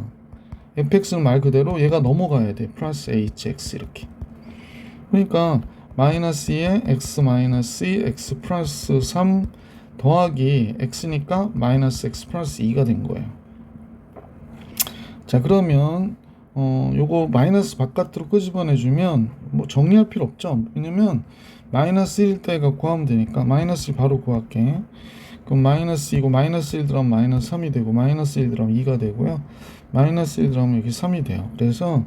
fx는 말 그대로 얘가 넘어가야 돼. 플러스 hx 이렇게. 그러니까 마이너스 2에 x 마이너스 2 x 플러스 3 더하기 x니까 마이너스 x 플러스 2가 된 거예요. 자, 그러면 요거 마이너스 바깥으로 끄집어내주면 뭐 정리할 필요 없죠. 왜냐면 마이너스 1일 때 갖고 하면 되니까 마이너스 바로 구할게. 그럼 마이너스 2고 마이너스 1 들어가면 마이너스 3이 되고 마이너스 1 들어가면 2가 되고요. 마이너스 1 들어가면 여기 3이 돼요. 그래서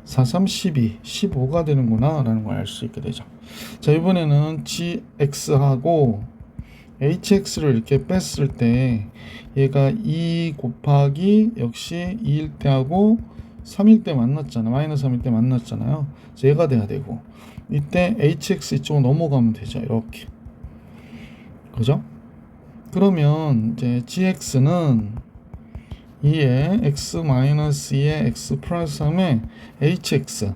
4, 3, 12, 15가 되는구나 라는 걸 알 수 있게 되죠. 자, 이번에는 gx하고 hx를 이렇게 뺐을 때 얘가 2 곱하기 역시 2일 때 하고 3일 때 만났잖아. 마이너스 3일 때 만났잖아요. 그래서 얘가 돼야 되고 이때 hx 이쪽으로 넘어가면 되죠. 이렇게. 그죠? 그러면 이제 gx는 2의 x 마이너스 2의 x 플러스 3의 hx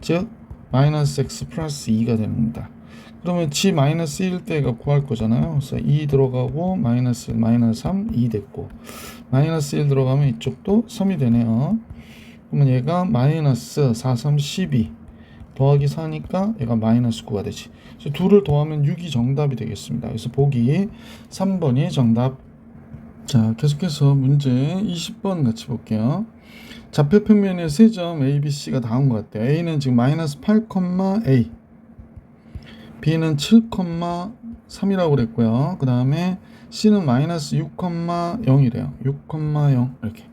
즉 마이너스 x 플러스 2가 됩니다. 그러면 g 마이너스 1일 때가 구할 거잖아요. 그래서 2 들어가고 마이너스 1, 마이너스 3, 2 됐고 마이너스 1 들어가면 이쪽도 3이 되네요. 그러면 얘가 마이너스 4, 3, 12 더하기 4니까 얘가 마이너스 9가 되지. 그래서 둘을 더하면 6이 정답이 되겠습니다. 그래서 보기 3번이 정답. 자, 계속해서 문제 20번 같이 볼게요. 좌표 평면의 세 점 A, B, C가 다음과 같아요. A는 지금 마이너스 8, A, B는 7, 3이라고 그랬고요. 그 다음에 C는 마이너스 6, 0이래요. 6, 0 이렇게.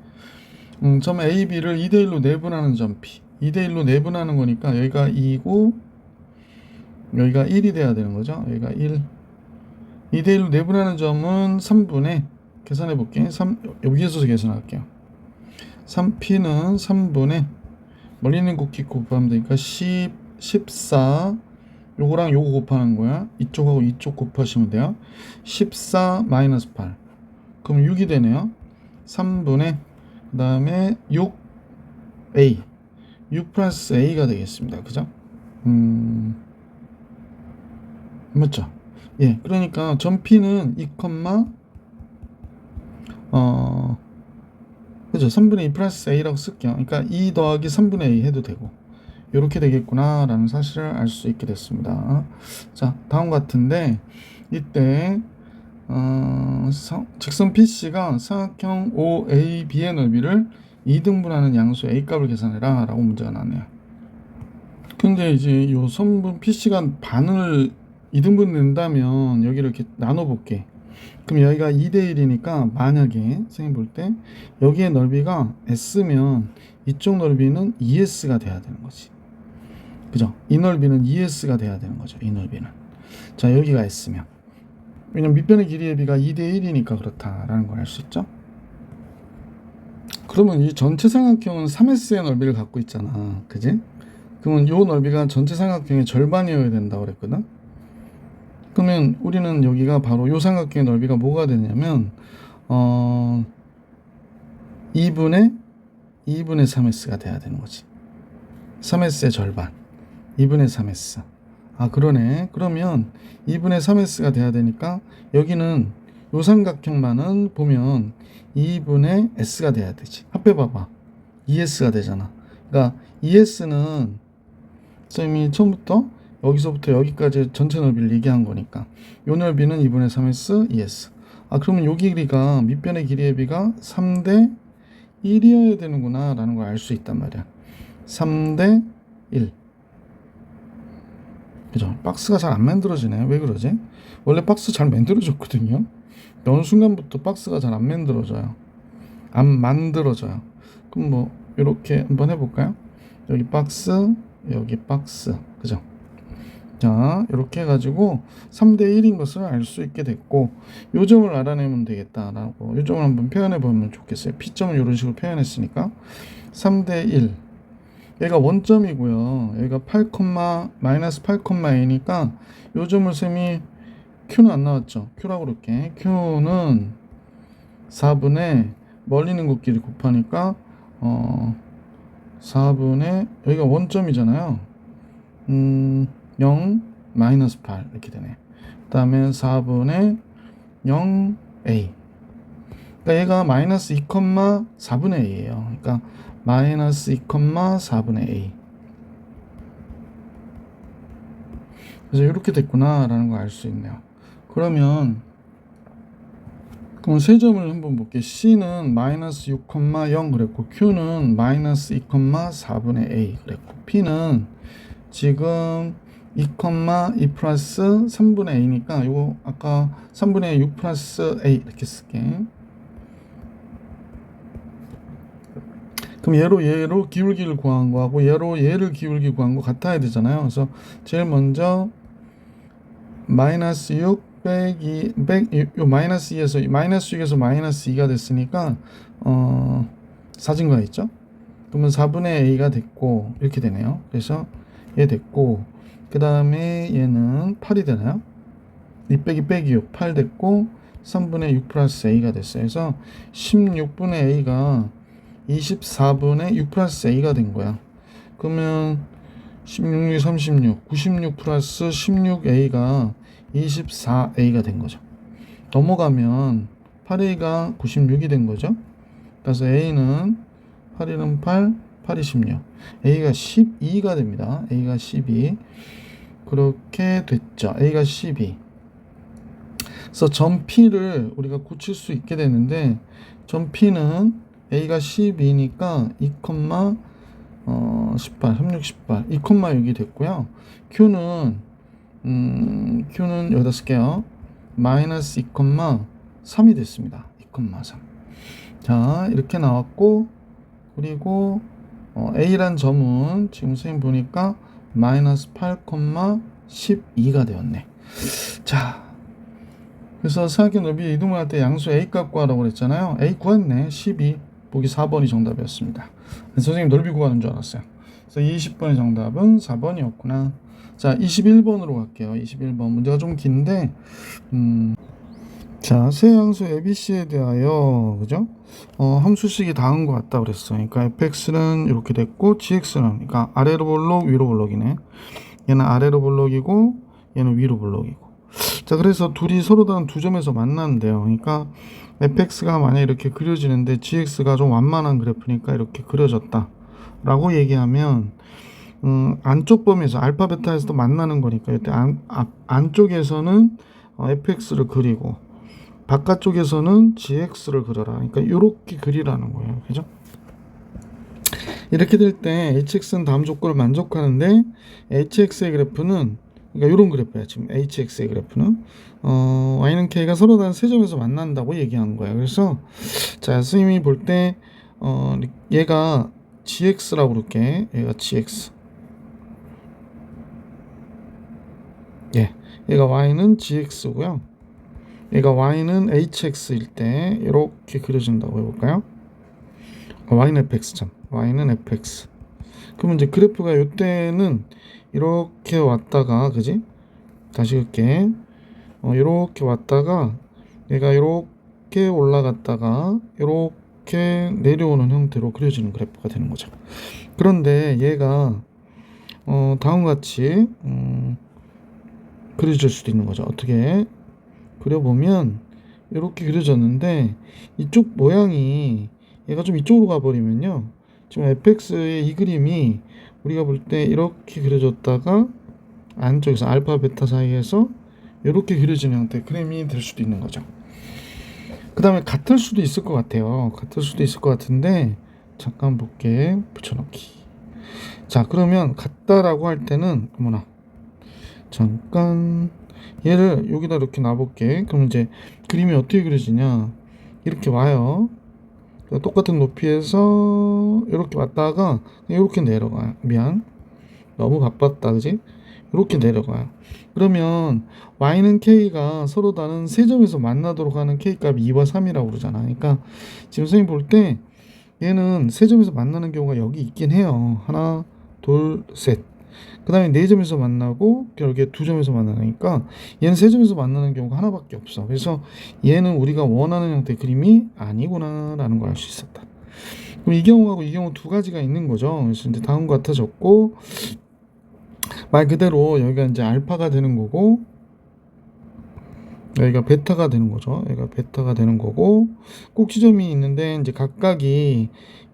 점 A, B를 2대1로 내분하는 점 P. 2대1로 내분하는 거니까 여기가 2고 여기가 1이 돼야 되는 거죠. 여기가 1. 2대1로 내분하는 점은 3분의 계산해 볼게. 여기에서 계산할게요. 3P는 3분의 멀리 있는 곱기 곱하면 되니까 10, 14 요거랑 요거 곱하는 거야. 이쪽하고 이쪽 곱하시면 돼요. 14 마이너스 8 그럼 6이 되네요. 3분의 그 다음에 6A 6 플러스 A가 되겠습니다. 그죠? 맞죠? 예, 그러니까 점 P는 2, 그죠? 3분의 2 플러스 A라고 쓸게요. 그러니까 2 더하기 3분의 A 해도 되고 이렇게 되겠구나 라는 사실을 알 수 있게 됐습니다. 자, 다음 같은데 이때 직선 PC가 사각형 OAB의 넓이를 2등분하는 양수 A값을 계산해라 라고 문제가 나왔네요. 근데 이제 이 선분 PC가 반을 2등분 낸다면 여기를 이렇게 나눠 볼게. 그럼 여기가 2대1이니까 만약에 선생님 볼 때 여기의 넓이가 S면 이쪽 넓이는 ES가 돼야 되는 거지. 그죠? 이 넓이는 ES가 돼야 되는 거죠. 이 넓이는. 자, 여기가 S면. 왜냐면 밑변의 길이의 비가 2대1이니까 그렇다라는 걸 알 수 있죠. 그러면 이 전체 삼각형은 3S의 넓이를 갖고 있잖아. 그지? 그러면 이 넓이가 전체 삼각형의 절반이어야 된다고 그랬거든. 그러면 우리는 여기가 바로 이 삼각형의 넓이가 뭐가 되냐면 2분의 3S가 돼야 되는 거지. 3S의 절반 2분의 3S. 아, 그러네. 그러면 2분의 3S가 돼야 되니까 여기는 요 삼각형만은 보면 2분의 S가 돼야 되지. 합해봐봐. 2S가 되잖아. 그러니까 2S는 쌤이 처음부터 여기서부터 여기까지 전체 넓이를 얘기한 거니까 요 넓이는 2분의 3S, 2S. 아, 그러면 요 길이가 밑변의 길이의 비가 3대 1이어야 되는구나 라는 걸 알 수 있단 말이야. 3대 1. 그죠? 박스가 잘 안 만들어지네. 왜 그러지? 원래 박스 잘 만들어졌거든요. 어느 순간부터 박스가 잘 안 만들어져요. 안 만들어져요. 그럼 뭐 이렇게 한번 해볼까요? 여기 박스, 여기 박스, 그죠? 자, 이렇게 해가지고 3대 1인 것을 알 수 있게 됐고 요 점을 알아내면 되겠다라고 요 점을 한번 표현해 보면 좋겠어요. P점을 이런 식으로 표현했으니까 3대 1 얘가 원점이고요. 여기가 8, 마이너스 8,a니까 요 점을 쌤이 Q는 안 나왔죠. Q라고 그럴게. Q는 4분의 멀리 있는 곱끼리 곱하니까 4분의 여기가 원점이잖아요. 0 마이너스 8 이렇게 되네. 그 다음에 4분의 0a. 그러니까 얘가 마이너스 2, 4분의 a예요. 그러니까 마이너스 2, 4분의 a. 그래서 이렇게 됐구나 라는 걸 알 수 있네요. 그러면 세 점을 한번 볼게요. C는 마이너스 6, 0 그랬고 Q는 마이너스 2, 4분의 a 그랬고 P는 지금 2, 2 플러스 3분의 a니까 이거 아까 3분의 6 플러스 a 이렇게 쓸게. 그럼 얘로 기울기를 구한 거하고 얘를 기울기 구한 거 같아야 되잖아요. 그래서 제일 먼저 마이너스 6 빼기 요 마이너스 2에서 마이너스 6에서 마이너스 2가 됐으니까 사진과 있죠. 그러면 4분의 a가 됐고 이렇게 되네요. 그래서 얘 됐고 그 다음에 얘는 8이 되나요? 2 빼기 6 8 됐고 3분의 6 플러스 a가 됐어요. 그래서 16분의 a가 24분의 6 플러스 a가 된 거야. 그러면 16, 36, 96 플러스 16a가 24a가 된 거죠. 넘어가면 8a가 96이 된 거죠. 그래서 a는 8이는 8, 8이 16, a가 12가 됩니다. a가 12 그렇게 됐죠. a가 12. 그래서 점 P를 우리가 고칠 수 있게 되는데 점 P는 a가 12니까 2, 18, 36, 18, 2,6이 됐고요. q는 여기다 쓸게요. 마이너스 2,3이 됐습니다. 2,3. 자, 이렇게 나왔고, 그리고 a란 점은 지금 선생님 보니까 마이너스 8,12가 되었네. 자, 그래서 사각의 넓이 이동할 때 양수 a 값 구하라고 그랬잖아요. a 구했네. 12. 보기 4번이 정답이었습니다. 선생님 넓이 구하는 줄 알았어요. 그래서 20번의 정답은 4번이었구나. 자, 21번으로 갈게요. 21번 문제가 좀 긴데 자, 세 양수 ABC에 대하여 그죠? 함수식이 다은 것 같다 그랬어요. 그러니까 fx는 이렇게 됐고 gx는 그러니까 아래로 볼록 위로 볼록이네. 얘는 아래로 볼록이고 얘는 위로 볼록이고. 자, 그래서 둘이 서로 다른 두 점에서 만나는데요. 그러니까 fx가 만약 이렇게 그려지는데 gx가 좀 완만한 그래프니까 이렇게 그려졌다 라고 얘기하면 안쪽 범위에서 알파 베타에서도 만나는 거니까 이때 안쪽에서는 fx를 그리고 바깥쪽에서는 gx를 그려라. 그러니까 이렇게 그리라는 거예요. 그죠? 이렇게 될 때 hx는 다음 조건을 만족하는데 hx의 그래프는 그러니까 이런 그래프야. 지금 hx의 그래프는 y는 k가 서로 다른 세 점에서 만난다고 얘기한 거야. 그래서 자, 선생님이 볼 때 얘가 gx라고 그럴게. 얘가 gx. 예, 얘가 y는 gx고요. 얘가 y는 hx일 때 이렇게 그려진다고 해볼까요? y는 fx y는 fx. 그러면 이제 그래프가 이때는 이렇게 왔다가 그지? 다시 그렇게 이렇게 왔다가 얘가 이렇게 올라갔다가 이렇게 내려오는 형태로 그려지는 그래프가 되는 거죠. 그런데 얘가 다음과 같이 그려질 수도 있는 거죠. 어떻게 그려보면 이렇게 그려졌는데 이쪽 모양이 얘가 좀 이쪽으로 가버리면요. 지금 fx의 이 그림이 우리가 볼 때 이렇게 그려졌다가 안쪽에서 알파 베타 사이에서 이렇게 그려지는 형태의 그림이 될 수도 있는 거죠. 그 다음에 같을 수도 있을 것 같아요. 같을 수도 있을 것 같은데 잠깐 볼게. 붙여넣기. 자, 그러면 같다라고 할 때는 어머나 잠깐 얘를 여기다 이렇게 놔볼게. 그럼 이제 그림이 어떻게 그려지냐, 이렇게 와요. 똑같은 높이에서 이렇게 왔다가 이렇게 내려가요. 미안, 너무 바빴다 그지? 이렇게 내려가요. 그러면 y는 k가 서로 다른 세 점에서 만나도록 하는 k값이 2와 3이라고 그러잖아. 그러니까 지금 선생님 볼 때 얘는 세 점에서 만나는 경우가 여기 있긴 해요. 하나, 둘, 셋. 그 다음에 네 점에서 만나고 결국에 두 점에서 만나니까 얘는 세 점에서 만나는 경우가 하나밖에 없어. 그래서 얘는 우리가 원하는 형태의 그림이 아니구나 라는 걸 알 수 있었다. 그럼 이 경우하고 이 경우 두 가지가 있는 거죠. 그래서 이제 다음과 같아졌고, 말 그대로 여기가 이제 알파가 되는 거고 여기가 베타가 되는 거죠. 여기가 베타가 되는 거고, 꼭지점이 있는데 이제 각각이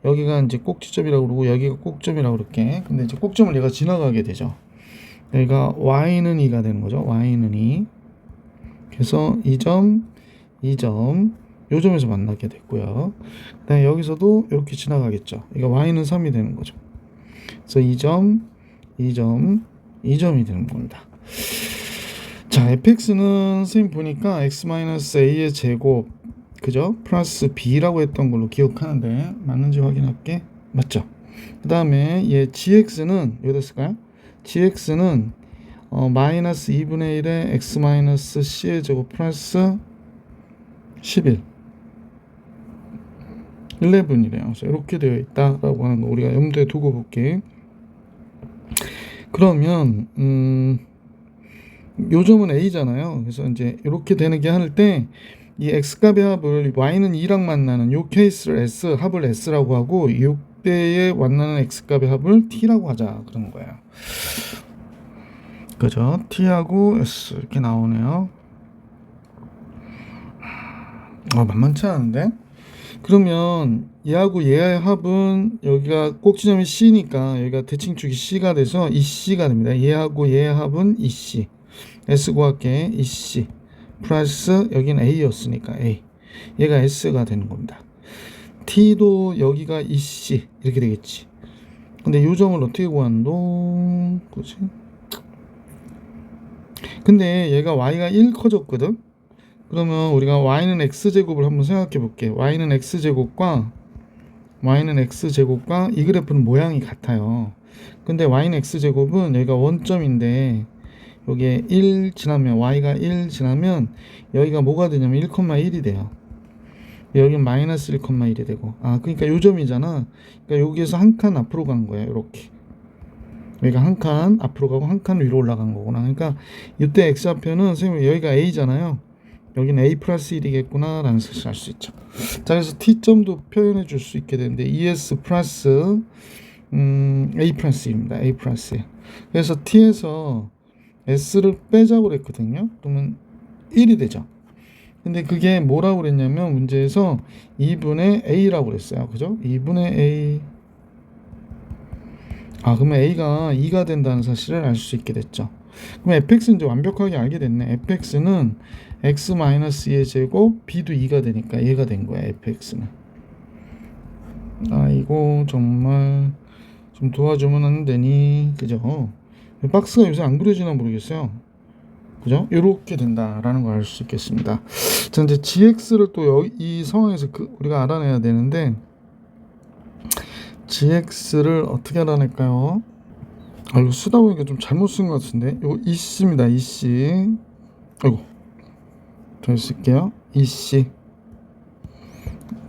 여기가 이제 꼭지점이라고 그러고 여기가 꼭점이라고 그럴게. 근데 이제 꼭점을 얘가 지나가게 되죠. 여기가 y는 2가 되는 거죠. y는 2. 그래서 이 점, 요 점에서 만나게 됐고요. 그다음에 여기서도 이렇게 지나가겠죠. 이거 y는 3이 되는 거죠. 그래서 이 점, 2점이 되는 겁니다. 자, fx는 선생님 보니까 x-a의 제곱, 그죠? 플러스 b라고 했던 걸로 기억하는데 맞는지 확인할게. 맞죠? 그 다음에 얘 gx는 여기다 쓸까요? gx는 마이너스 2분의 1에 x 마이너스 c의 제곱 플러스 11 11이래요. 그래서 이렇게 되어 있다라고 하는 거 우리가 염두에 두고 볼게. 그러면 요점은 a잖아요. 그래서 이제 이렇게 되는 게 할 때 이 x값의 합을 y는 2랑 만나는 요 케이스를 s 합을 s라고 하고 이때에 만나는 x값의 합을 t라고 하자 그런 거예요. 그죠? t하고 s 이렇게 나오네요. 만만치 않은데? 그러면 얘하고 얘의 합은 여기가 꼭지점이 c니까 여기가 대칭축이 c가 돼서 이 c가 됩니다. 얘하고 얘의 합은 이 c. s 구할게. 이 c 플러스 여기는 a였으니까 a. 얘가 s가 되는 겁니다. t도 여기가 이 c 이렇게 되겠지. 근데 요 점을 어떻게 구한노? 그치? 근데 얘가 y가 1 커졌거든. 그러면 우리가 y는 x제곱을 한번 생각해 볼게. y는 x제곱과 이 그래프는 모양이 같아요. 근데 y는 x제곱은 여기가 원점인데 여기에 1 지나면 y가 1 지나면 여기가 뭐가 되냐면 1,1이 돼요. 여기는 마이너스 1,1이 되고 그러니까 요 점이잖아. 그러니까 여기에서 한 칸 앞으로 간 거야. 이렇게 여기가 한 칸 앞으로 가고 한 칸 위로 올라간 거구나. 그러니까 이때 x좌표는 선생님 여기가 a잖아요. 여기는 a 플러스 1이겠구나 라는 사실을 알 수 있죠. 자, 그래서 t점도 표현해 줄 수 있게 되는데 es 플러스 a 플러스 1입니다. a 플러스 1. 그래서 t에서 s를 빼자고 그랬거든요. 그러면 1이 되죠. 근데 그게 뭐라고 그랬냐면 문제에서 2분의 a라고 그랬어요. 그죠? 2분의 a. 그러면 a가 2가 된다는 사실을 알 수 있게 됐죠. 그럼 fx는 이제 완벽하게 알게 됐네. fx는 x-2의 제곱 b도 2가 되니까 얘가 된 거야. fx는. 이거 정말 좀 도와주면 안 되니? 그죠? 박스가 요새 안 그려지나 모르겠어요. 그죠? 이렇게 된다라는 걸 알 수 있겠습니다. 자, 이제 gx를 또 이 상황에서 우리가 알아내야 되는데 gx를 어떻게 알아낼까요? 이거 쓰다 보니까 좀 잘못 쓴 것 같은데. 이거 이씨입니다. 이씨. 아이고. 잘 쓸게요. 이씨.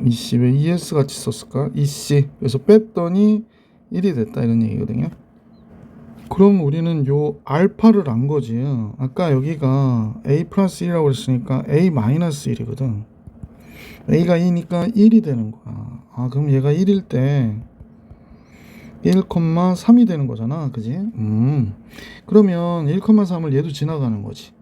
왜 es 같이 썼을까? 이씨. 그래서 뺐더니 1이 됐다 이런 얘기거든요. 그럼 우리는 요 알파를 안 거지. 아까 여기가 a 플러스 1이라고 그랬으니까 a 마이너스 1이거든. a가 2니까 1이 되는 거야. 그럼 얘가 1일 때 1,3이 되는 거잖아. 그지? 그러면 1,3을 얘도 지나가는 거지.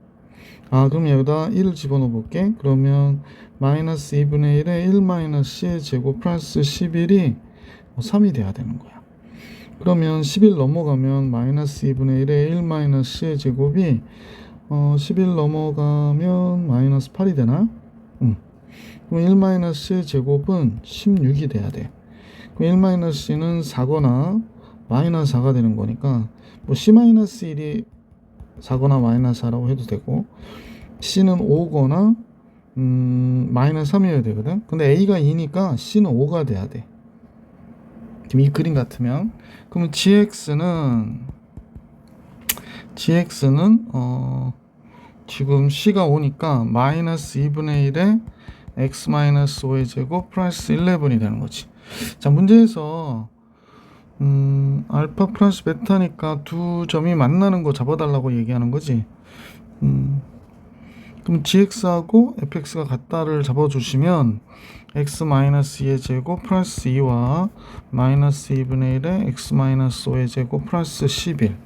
그럼 여기다 1을 집어넣어 볼게. 그러면 마이너스 2분의 1에 1 마이너스 c의 제곱 플러스 11이 3이 돼야 되는 거야. 그러면 11 넘어가면 마이너스 2분의 1에 1 마이너스 c의 제곱이 11 넘어가면 마이너스 8이 되나? 그럼 1 마이너스 c의 제곱은 16이 돼야 돼. 그럼 1 마이너스 c는 4거나 마이너스 4가 되는 거니까 c 마이너스 1이 4거나 마이너스 4라고 해도 되고 c는 5거나 마이너스 3이어야 되거든. 근데 a가 2니까 c는 5가 돼야 돼. 지금 이 그림 같으면 그러면 gx는 지금 c가 5니까 마이너스 2분의 1에 x 마이너스 5의 제곱 플러스 11이 되는 거지. 자, 문제에서 알파 플러스 베타니까 두 점이 만나는 거 잡아달라고 얘기하는 거지. 그럼 gx하고 fx가 같다를 잡아주시면 x-2의 제곱 플러스 2와 마이너스 2분의 1에 x-5의 제곱 플러스 11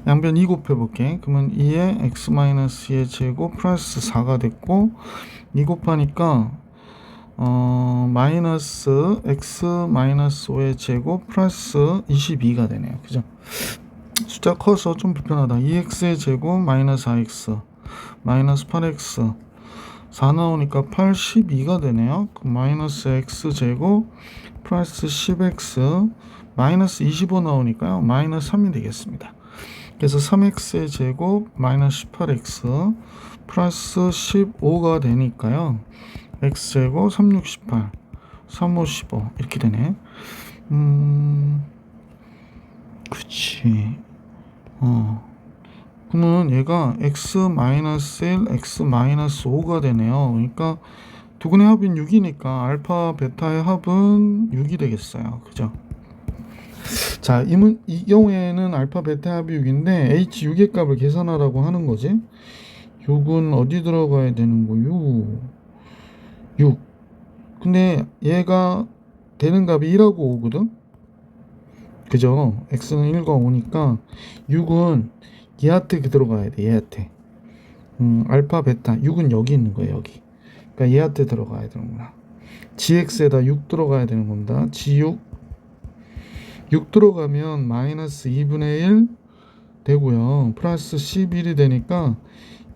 양변 2 곱해볼게. 그러면 2에 x-2의 제곱 플러스 4가 됐고 2 곱하니까 마이너스 x-5의 제곱 플러스 22가 되네요. 그죠? 숫자 커서 좀 불편하다. 2x의 제곱 마이너스 4x 마이너스 8x 4 나오니까 82가 되네요. 그럼 마이너스 x 제곱 플러스 10x 마이너스 25 나오니까요. 마이너스 3이 되겠습니다. 그래서 3x의 제곱 마이너스 18x 플러스 15가 되니까요. x제곱 36, 18 35, 15 이렇게 되네. 그치. 그러면 얘가 x-1, x-5가 되네요. 그러니까 두근의 합은 6이니까 알파, 베타의 합은 6이 되겠어요. 그죠? 자, 이 경우에는 알파, 베타 합이 6인데 h6의 값을 계산하라고 하는 거지. 6은 어디 들어가야 되는 거요? 6. 근데 얘가 되는 값이 1하고 5거든? 그죠? x는 1과 5니까 6은 얘한테 들어가야 돼. 얘한테. 알파, 베타. 6은 여기 있는 거예요. 여기. 그러니까 얘한테 들어가야 되는구나. gx에다 6 들어가야 되는 겁니다. g6 6 들어가면 마이너스 2분의 1 되고요. 플러스 11이 되니까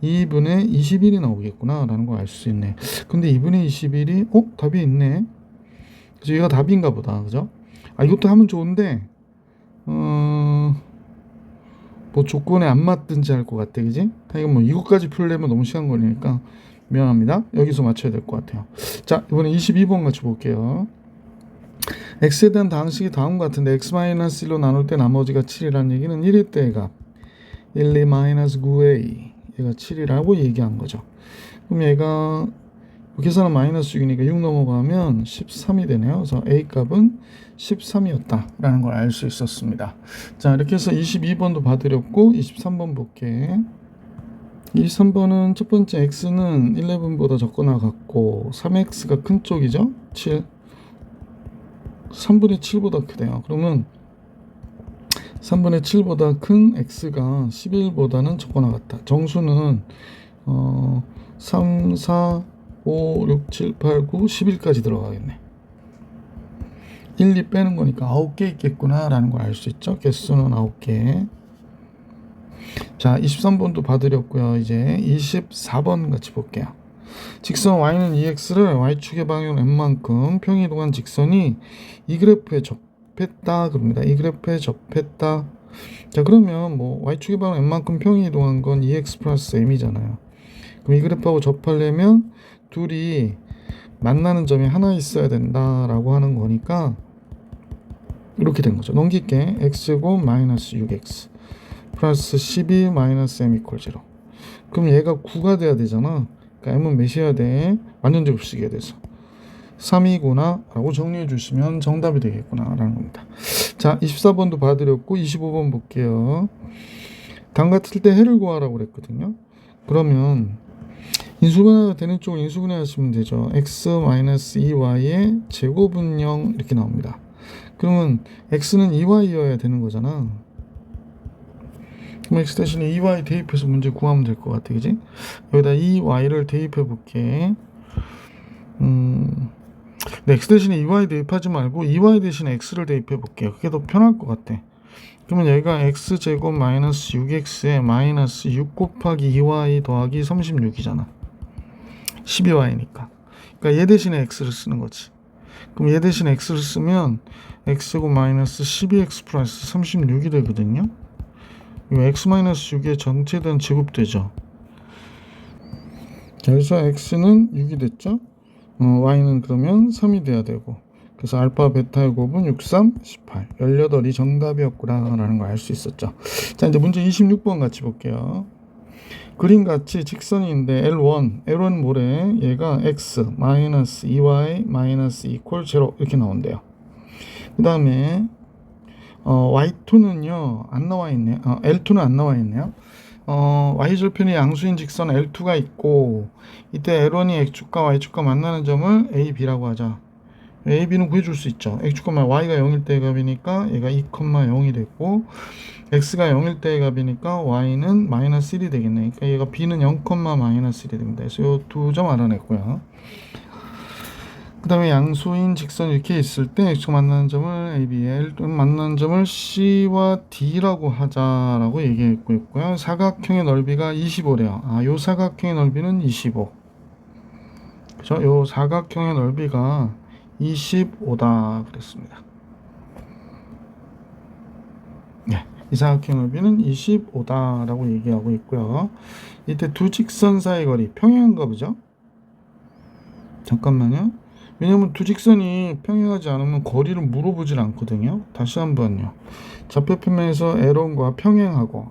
2분의 21이 나오겠구나 라는 걸 알 수 있네. 근데 2분의 21이 답이 있네. 그래서 얘가 답인가 보다. 그죠? 이것도 하면 좋은데 뭐 조건에 안 맞든지 할 것 같아. 그지? 이건 뭐 이것까지 풀려면 너무 시간 걸리니까 미안합니다. 여기서 맞춰야 될 것 같아요. 자, 이번에 22번 같이 볼게요. x에 대한 다항식이 다음과 같은데 x-1로 나눌 때 나머지가 7이라는 얘기는 1일 때의 값 1, 2, 9a 얘가 7이라고 얘기한 거죠. 그럼 얘가 계산은 마이너스 6이니까 6 넘어가면 13이 되네요. 그래서 a 값은 13이었다 라는 걸 알 수 있었습니다. 자, 이렇게 해서 22번도 봐드렸고 23번 볼게. 23번은 첫 번째 x는 11보다 적거나 같고 3x가 큰 쪽이죠. 7 3분의 7보다 크대요. 그러면 3분의 7보다 큰 x가 11보다는 적거나 같다. 정수는 3, 4, 5, 6, 7, 8, 9, 11까지 들어가겠네. 1, 2 빼는 거니까 9개 있겠구나 라는 걸 알 수 있죠. 개수는 9개. 자, 23번도 봐드렸고요. 이제 24번 같이 볼게요. 직선 y는 2x를 y축의 방향 n만큼 평이동한 직선이 이 그래프에 접했다 그럽니다. 이 그래프에 접했다. 자, 그러면 뭐 y축의 방향 n만큼 평이 이동한 건 2x 플러스 m이잖아요. 그럼 이 그래프하고 접하려면 둘이 만나는 점이 하나 있어야 된다라고 하는 거니까 이렇게 된 거죠. 넘길게. x제곱 마이너스 6x 플러스 12 마이너스 m 이퀄 0. 그럼 얘가 9가 돼야 되잖아. 그러니까 m은 몇이어야 돼? 완전 제곱식이어야 돼서 3이구나 라고 정리해 주시면 정답이 되겠구나 라는 겁니다. 자, 24번도 봐드렸고 25번 볼게요. 당 같을 때 해를 구하라고 그랬거든요. 그러면 인수분해가 되는 쪽을 인수분해 하시면 되죠. x-2y의 제곱은 0 이렇게 나옵니다. 그러면 x는 2y여야 되는 거잖아. 그럼 x 대신에 2y 대입해서 문제 구하면 될 것 같아. 그지? 여기다 2y를 대입해 볼게. 네, x 대신에 2y 대입하지 말고 2y 대신에 x를 대입해 볼게요. 그게 더 편할 것 같아. 그러면 여기가 x제곱 마이너스 6x에 마이너스 6 곱하기 2y 더하기 36이잖아. 12y니까. 그러니까 얘 대신에 x를 쓰는 거지. 그럼 얘 대신에 x를 쓰면 x제곱 마이너스 12x 플러스 36이 되거든요. 이거 x 마이너스 6의 전체된 제곱되죠. 자, 그래서 x는 6이 됐죠. y는 그러면 3이 돼야 되고, 그래서 알파 베타의 곱은 6, 3, 18 18이 정답이었구나 라는 걸 알 수 있었죠. 자, 이제 문제 26번 같이 볼게요. 그림같이 직선인데 L1 뭐래? 얘가 x 마이너스 2y 마이너스 이퀄 0 이렇게 나온대요. 그 다음에 y2는요 안 나와 있네요. L2는 안 나와 있네요. y절편이 양수인 직선 L2가 있고, 이때 L1이 x축과 y축과 만나는 점을 a, b라고 하자. a, b는 구해줄 수 있죠. x축과 y가 0일 때의 값이니까 얘가 2, 0이 됐고, x가 0일 때의 값이니까 y는 마이너스 1이 되겠네. 그러니까 얘가 b는 0, 마이너스 1이 됩니다. 그래서 이 두 점 알아냈고요. 그 다음에 양수인 직선 이렇게 있을 때 x축 만나는 점을 a, b, l 만나는 점을 c와 d라고 하자라고 얘기했고 있고요. 사각형의 넓이가 25래요. 요 사각형의 넓이는 25. 그죠? 요 사각형의 넓이가 25다 그랬습니다. 이 사각형 넓이는 25다라고 얘기하고 있고요. 이때 두 직선 사이 거리 평행한가 보죠? 잠깐만요. 왜냐면 두 직선이 평행하지 않으면 거리를 물어보질 않거든요. 다시 한번요. 좌표 평면에서 L1과 평행하고,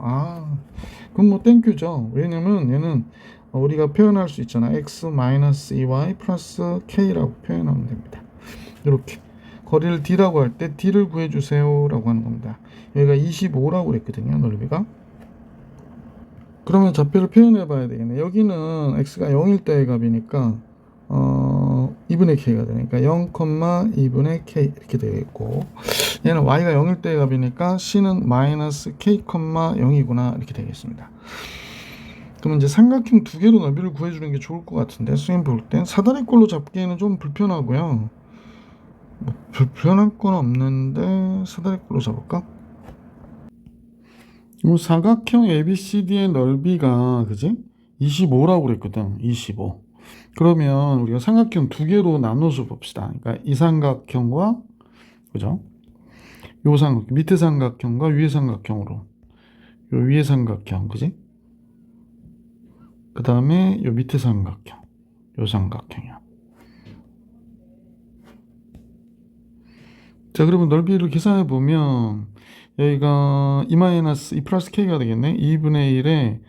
그럼 뭐 땡큐죠. 왜냐면 얘는 우리가 표현할 수 있잖아. x-2y 플러스 k라고 표현하면 됩니다. 이렇게 거리를 d라고 할 때 d를 구해주세요 라고 하는 겁니다. 여기가 25라고 그랬거든요, 넓이가. 그러면 좌표를 표현해 봐야 되겠네. 여기는 x가 0일 때의 값이니까 2분의 k가 되니까 0, 2분의 k 이렇게 되겠고, 얘는 y가 0일 때의 값이니까 c는 마이너스 k, 0이구나 이렇게 되겠습니다. 그러면 이제 삼각형 두 개로 넓이를 구해주는 게 좋을 것 같은데, 선생님 볼 땐 사다리꼴로 잡기에는 좀 불편하고요. 뭐 불편할 건 없는데 사다리꼴로 잡을까? 이 사각형 ABCD의 넓이가 그지? 25라고 그랬거든. 25. 그러면 우리가 삼각형 두 개로 나눠서 봅시다. 그러니까 이 삼각형과 그죠? 요 삼각형, 밑에 삼각형과 위에 삼각형으로. 요 위에 삼각형, 그지? 그 다음에 요 밑에 삼각형, 요 삼각형이야. 자, 그러면 넓이를 계산해 보면 여기가 2 플러스 k가 되겠네. 2분의 1에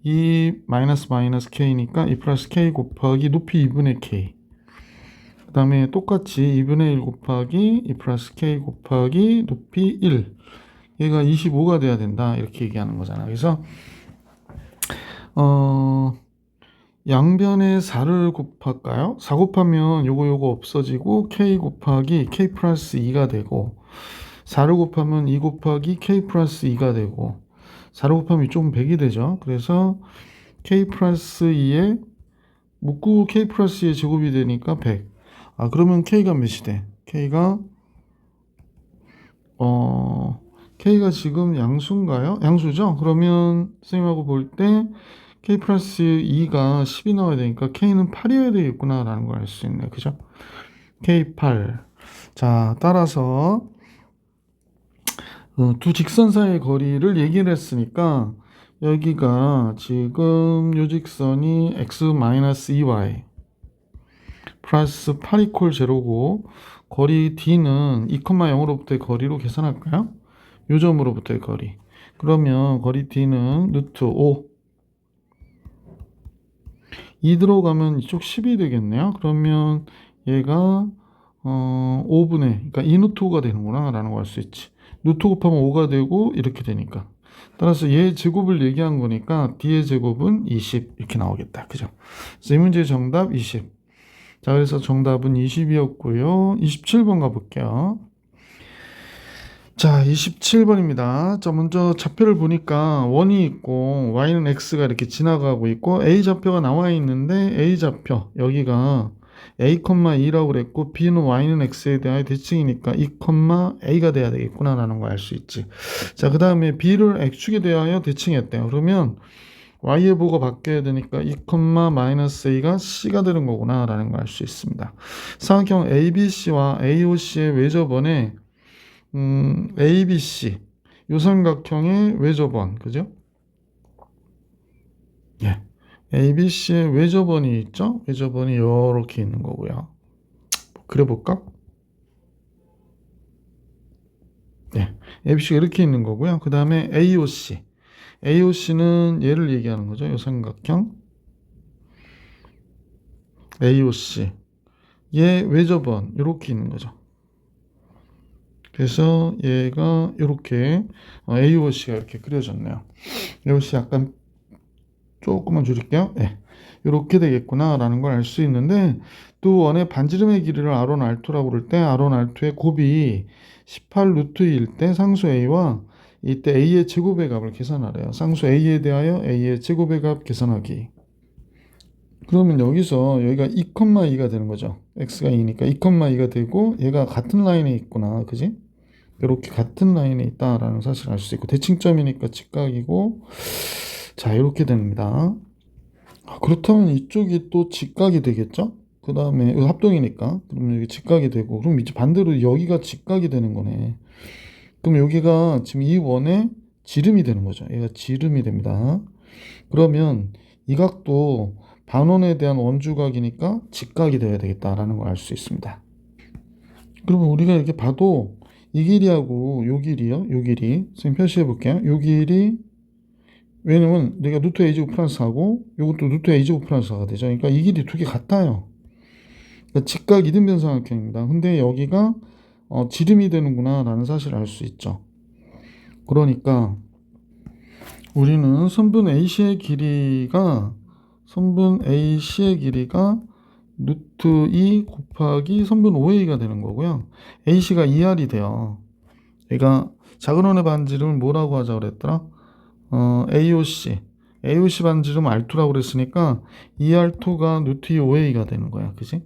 2 마이너스 k니까 2 플러스 k 곱하기 높이 2분의 k. 그 다음에 똑같이 2분의 1 곱하기 2 플러스 k 곱하기 높이 1. 얘가 25가 돼야 된다. 이렇게 얘기하는 거잖아. 그래서 양변에 4를 곱할까요? 4 곱하면 요거 없어지고 k 곱하기 k 플러스 2가 되고, 4를 곱하면 2 곱하기 k 플러스 2가 되고, 4를 곱하면 이쪽은 100이 되죠. 그래서 k 플러스 2에 묶고 k 플러스 2의 제곱이 되니까 100. 그러면 k가 몇이 돼? k가 지금 양수인가요? 양수죠? 그러면 선생님하고 볼 때 k 플러스 2가 10이 나와야 되니까 k는 8이어야 되겠구나 라는 걸 알 수 있네. 그죠? k 8. 자, 따라서 두 직선 사이의 거리를 얘기를 했으니까 여기가 지금 요 직선이 x-2y 플러스 8 이퀄 제로고, 거리 d는 2,0으로부터의 거리로 계산할까요? 요 점으로부터의 거리. 그러면 거리 d는 루트 5. 2 들어가면 이쪽 10이 되겠네요. 그러면 얘가 5분의, 그러니까 2 루트 5가 되는구나 라는 걸 알 수 있지. 루트 곱하면 5가 되고 이렇게 되니까. 따라서 얘 제곱을 얘기한 거니까 d의 제곱은 20 이렇게 나오겠다. 그죠? 그래서 이 문제의 정답 20. 자, 그래서 정답은 20이었고요. 27번 가볼게요. 자, 27번입니다. 자, 먼저 좌표를 보니까 원이 있고 y는 x가 이렇게 지나가고 있고 a 좌표가 나와 있는데, a 좌표 여기가 a,2라고 그랬고 b는 y는 x에 대하여 대칭이니까 2,a가 돼야 되겠구나 라는 걸 알 수 있지. 자, 그 다음에 b를 x축에 대하여 대칭했대요. 그러면 y의 보가 바뀌어야 되니까 2,-a가 c가 되는 거구나 라는 걸 알 수 있습니다. 삼각형 ABC와 AOC의 외접원에 ABC 요 삼각형의 외접원, 그죠? 예, ABC의 외접원이 있죠? 외접원이 이렇게 있는 거고요. 그려볼까? 네, ABC가 이렇게 있는 거고요. 그 다음에 AOC는 얘를 얘기하는 거죠. 요 삼각형 AOC 얘 외접원 이렇게 있는 거죠. 그래서 얘가 이렇게 AOC가 이렇게 그려졌네요. AOC 약간 조금만 줄일게요. 네, 이렇게 되겠구나 라는 걸 알 수 있는데, 또 원의 반지름의 길이를 R1, R2라고 그럴 때 R1, R2의 곱이 18 루트 1일 때 상수 A와 이때 A의 제곱의 값을 계산하래요. 상수 A에 대하여 A의 제곱의 값 계산하기. 그러면 여기가 2,2가 되는 거죠. x가 2니까 2,2가 되고, 얘가 같은 라인에 있구나. 그지? 이렇게 같은 라인에 있다라는 사실을 알 수 있고, 대칭점이니까 직각이고, 자, 이렇게 됩니다. 그렇다면 이쪽이 또 직각이 되겠죠? 그 다음에 합동이니까 그러면 여기 직각이 되고, 그럼 이제 반대로 여기가 직각이 되는 거네. 그럼 여기가 지금 이 원의 지름이 되는 거죠. 얘가 지름이 됩니다. 그러면 이 각도 반원에 대한 원주각이니까 직각이 되어야 되겠다라는 걸 알 수 있습니다. 그러면 우리가 이렇게 봐도 이 길이하고 요 길이요. 요 길이. 선생님 표시해 볼게요. 요 길이 왜냐면 내가 루트 a 제곱 플러스 4고 요것도 루트 a 제곱 플러스 4가 되죠. 그러니까 이 길이 두 개 같아요. 그러니까 직각 이등변 삼각형입니다. 근데 여기가 지름이 되는구나 라는 사실을 알 수 있죠. 그러니까 우리는 선분 AC의 길이가 루트 2 곱하기 선분 OA가 되는 거고요. AC가 2R이 돼요. 얘가 작은 원의 반지름을 뭐라고 하자고 그랬더라? AOC 반지름 R2라고 그랬으니까 2R2가 루트 2 OA가 되는 거야. 그지?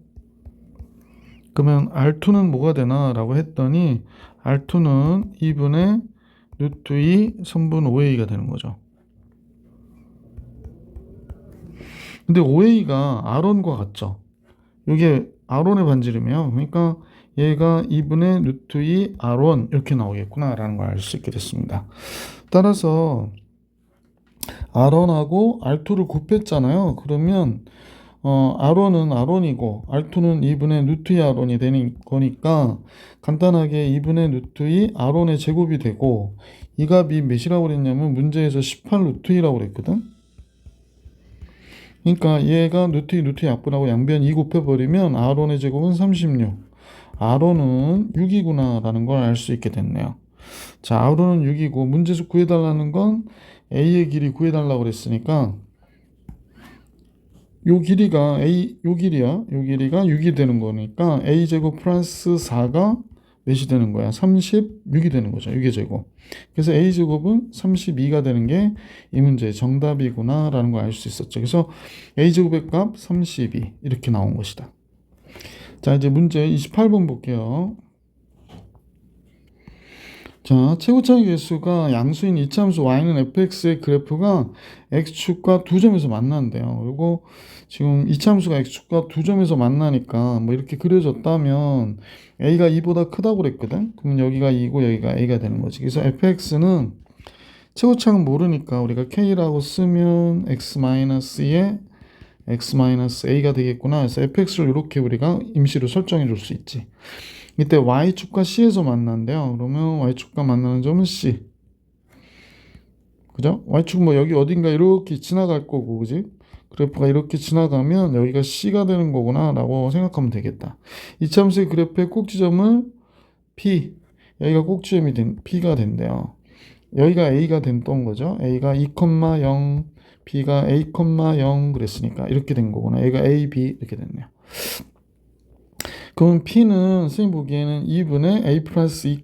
그러면 R2는 뭐가 되나? 라고 했더니 R2는 2분의 루트 2 선분 OA가 되는 거죠. 근데 OA가 R1과 같죠? 이게 R1의 반지름이에요. 그러니까 얘가 2분의 루트 2 R1 이렇게 나오겠구나 라는 걸 알 수 있게 됐습니다. 따라서 R1하고 R2를 곱했잖아요. 그러면 R1은 R1이고 R2는 2분의 루트 2 R1이 되는 거니까 간단하게 2분의 루트 2 R1의 제곱이 되고 이 값이 몇이라고 그랬냐면 문제에서 18 루트 2라고 그랬거든. 그러니까 얘가 루트 2 약분하고 양변 2 곱해버리면 R1의 제곱은 36 R1은 6이구나 라는 걸 알 수 있게 됐네요. 자, R1은 6이고 문제에서 구해달라는 건 A의 길이 구해달라고 그랬으니까 요 길이가 요 길이야. 요 길이가 6이 되는 거니까 A 제곱 플러스 4가 몇이 되는 거야? 36이 되는 거죠. 6의 제곱. 그래서 A 제곱은 32가 되는 게 이 문제의 정답이구나 라는 걸 알 수 있었죠. 그래서 A 제곱의 값 32 이렇게 나온 것이다. 자, 이제 문제 28번 볼게요. 자, 최고차의 개수가 양수인 이차함수 y는 fx의 그래프가 x축과 두 점에서 만난대요. 그리고 지금 이차함수가 x축과 두 점에서 만나니까 뭐 이렇게 그려졌다면 a가 2보다 크다고 그랬거든. 그러면 여기가 2고 여기가 a가 되는 거지. 그래서 fx는 최고차는 모르니까 우리가 k라고 쓰면 x-에 x-a가 되겠구나. 그래서 fx를 이렇게 우리가 임시로 설정해 줄 수 있지. 이때 y축과 c에서 만난대요. 그러면 y축과 만나는 점은 c. 그죠? y축 뭐 여기 어딘가 이렇게 지나갈 거고, 그지? 그래프가 이렇게 지나가면 여기가 c가 되는 거구나 라고 생각하면 되겠다. 이차함수의 그래프의 꼭지점을 p, 여기가 꼭지점이 p가 된대요. 여기가 a가 됐던 거죠. a가 2,0, b가 a,0 그랬으니까 이렇게 된 거구나. 여기가 a, b 이렇게 됐네요. 그럼 P는 선생님 보기에는 2분의 A 플러스 2,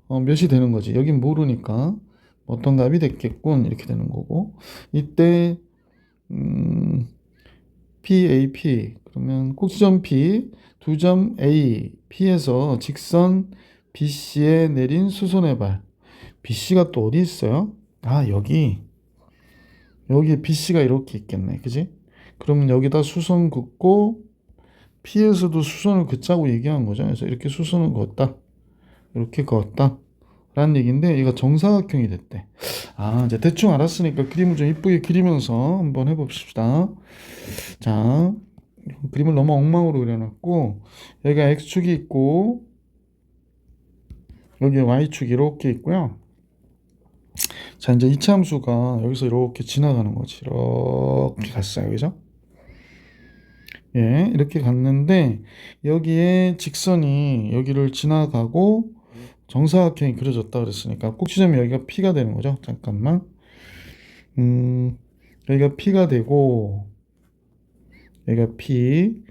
몇이 되는 거지. 여긴 모르니까 어떤 값이 됐겠군 이렇게 되는 거고 이때 PAP 그러면 꼭지점 P 두 점 A P에서 직선 BC에 내린 수선의 발 BC가 또 어디 있어요? 아 여기에 BC가 이렇게 있겠네. 그지? 그러면 여기다 수선 긋고 P에서도 수선을 긋자고 얘기한 거죠. 그래서 이렇게 수선을 그었다. 이렇게 그었다. 라는 얘기인데 얘가 정사각형이 됐대. 아, 이제 대충 알았으니까 그림을 좀 이쁘게 그리면서 한번 해봅시다. 자, 그림을 너무 엉망으로 그려놨고 여기가 X축이 있고 여기 Y축이 이렇게 있고요. 자, 이제 이차함수가 여기서 이렇게 지나가는 거지. 이렇게 갔어요. 그죠? 예, 이렇게 갔는데 여기에 직선이 여기를 지나가고 정사각형이 그려졌다 그랬으니까 꼭지점이 여기가 P가 되는 거죠. 잠깐만. 여기가 P가 되고 여기가 P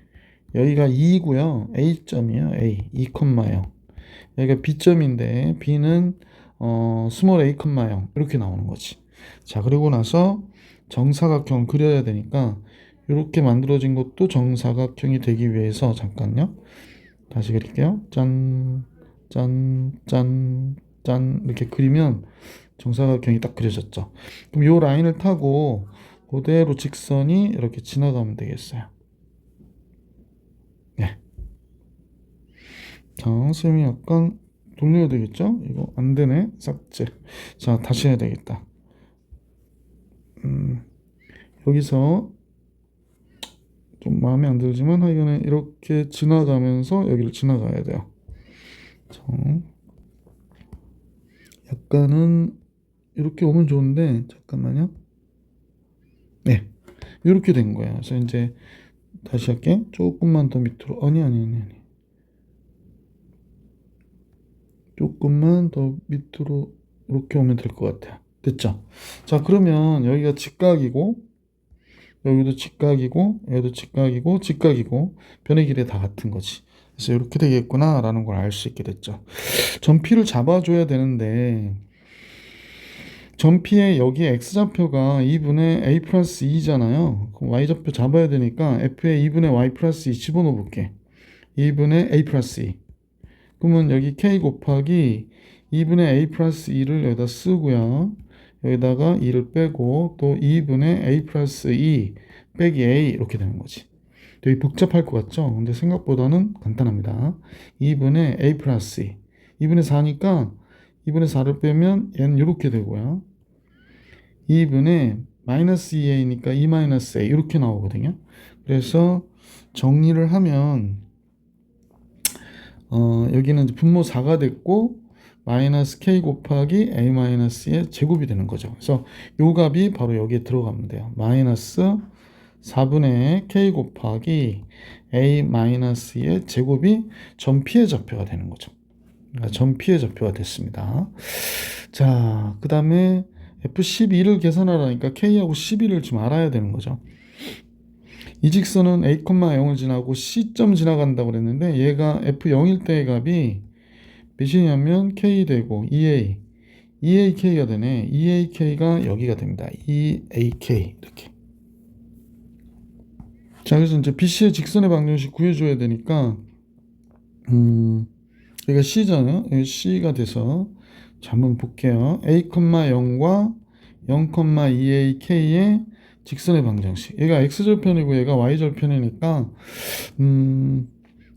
여기가 2고요. A점이에요. A 2,0 여기가 B점인데 B는 스몰 a, 0 이렇게 나오는 거지. 자, 그리고 나서 정사각형을 그려야 되니까 이렇게 만들어진 것도 정사각형이 되기 위해서 잠깐요. 다시 그릴게요. 짠, 짠, 짠, 짠 이렇게 그리면 정사각형이 딱 그려졌죠. 그럼 이 라인을 타고 그대로 직선이 이렇게 지나가면 되겠어요. 네. 자, 선생님이 약간 돌려야 되겠죠? 이거 안 되네. 삭제. 자, 다시 해야 되겠다. 여기서 좀 마음에 안 들지만 하여간에 이렇게 지나가면서 여기를 지나가야 돼요. 약간은 이렇게 오면 좋은데 잠깐만요. 네, 이렇게 된 거예요. 그래서 이제 다시 할게. 조금만 더 밑으로. 아니. 조금만 더 밑으로 이렇게 오면 될 것 같아요. 됐죠? 자, 그러면 여기가 직각이고 여기도 직각이고 여기도 직각이고 직각이고 변의 길이 다 같은 거지. 그래서 이렇게 되겠구나 라는 걸 알 수 있게 됐죠. 전피를 잡아줘야 되는데 전피의 여기 x좌표가 2분의 a 플러스 2잖아요. 그럼 y좌표 잡아야 되니까 f의 2분의 y 플러스 2 집어넣어 볼게. 2분의 a 플러스 2. 그러면 여기 k 곱하기 2분의 a 플러스 2를 여기다 쓰고요. 여기다가 2를 빼고 또 2분의 a 플러스 2 빼기 a 이렇게 되는 거지. 되게 복잡할 것 같죠? 근데 생각보다는 간단합니다. 2분의 a 플러스 2. 2분의 4니까 2분의 4를 빼면 얘는 이렇게 되고요. 2분의 마이너스 2a니까 2 마이너스 a 이렇게 나오거든요. 그래서 정리를 하면 여기는 이제 분모 4가 됐고 마이너스 k 곱하기 a 마이너스의 제곱이 되는 거죠. 그래서 요 값이 바로 여기에 들어가면 돼요. 마이너스 4분의 k 곱하기 a 마이너스의 제곱이 전피의 좌표가 되는 거죠. 그러니까 전피의 좌표가 됐습니다. 자, 그 다음에 F12를 계산하라니까 K하고 12를 좀 알아야 되는 거죠. 이 직선은 A, 0을 지나고 C점 지나간다고 그랬는데 얘가 F0일 때의 값이 몇이냐면 K 되고 EAK가 되네. EAK가 여기가 됩니다. EAK 이렇게. 자, 그래서 이제 BC의 직선의 방정식 구해줘야 되니까 여기가 C잖아요. 여기 C가 돼서 자, 한번 볼게요. A, 0과 0,2AK의 직선의 방정식. 얘가 X절편이고 얘가 Y절편이니까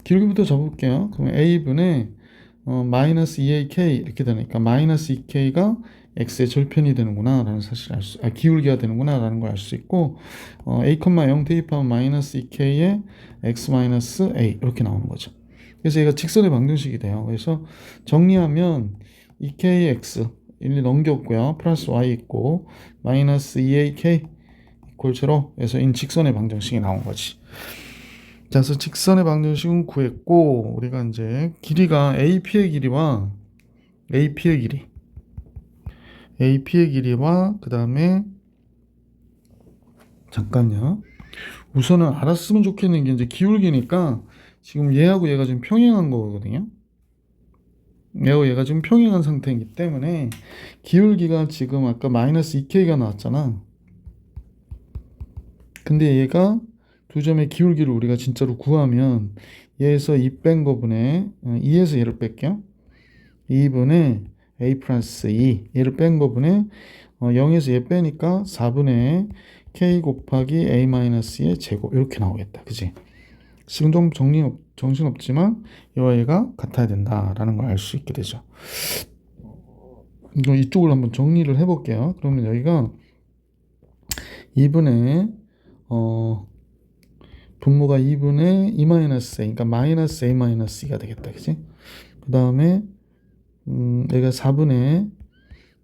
길기부터 잡을게요. 그러면 A분의 마이너스 2AK 이렇게 되니까 마이너스 2K가 X의 절편이 되는구나 라는 사실을 기울기가 되는구나 라는 걸 알 수 있고 A, 0 대입하면 마이너스 2K의 X 마이너스 A 이렇게 나오는 거죠. 그래서 얘가 직선의 방정식이 돼요. 그래서 정리하면 2KX 일리 넘겼고요. 플러스 Y 있고 마이너스 2AK 이퀄 제로. 그래서 인 직선의 방정식이 나온 거지. 자, 그래서 직선의 방정식은 구했고 우리가 이제 길이가 AP의 길이와 그 다음에 잠깐요. 우선은 알았으면 좋겠는 게 이제 기울기니까 지금 얘하고 얘가 지금 평행한 거거든요. 얘가 지금 평행한 상태이기 때문에 기울기가 지금 아까 마이너스 2K가 나왔잖아. 근데 얘가 두 점의 기울기를 우리가 진짜로 구하면 얘에서 2 뺀 거분에 2에서 얘를 뺄게요. 2분의 a 플러스 2 얘를 뺀 거분에 0에서 얘 빼니까 4분의 k 곱하기 a 마이너스의 제곱 이렇게 나오겠다. 그지? 지금 좀 정신없지만 얘와 얘가 같아야 된다라는 걸 알 수 있게 되죠. 이쪽을 한번 정리를 해볼게요. 그러면 여기가 2분의 분모가 2분의 2 마이너스 a, 그러니까 마이너스 a 마이너스 2가 되겠다. 그지? 그 다음에 얘가 4분의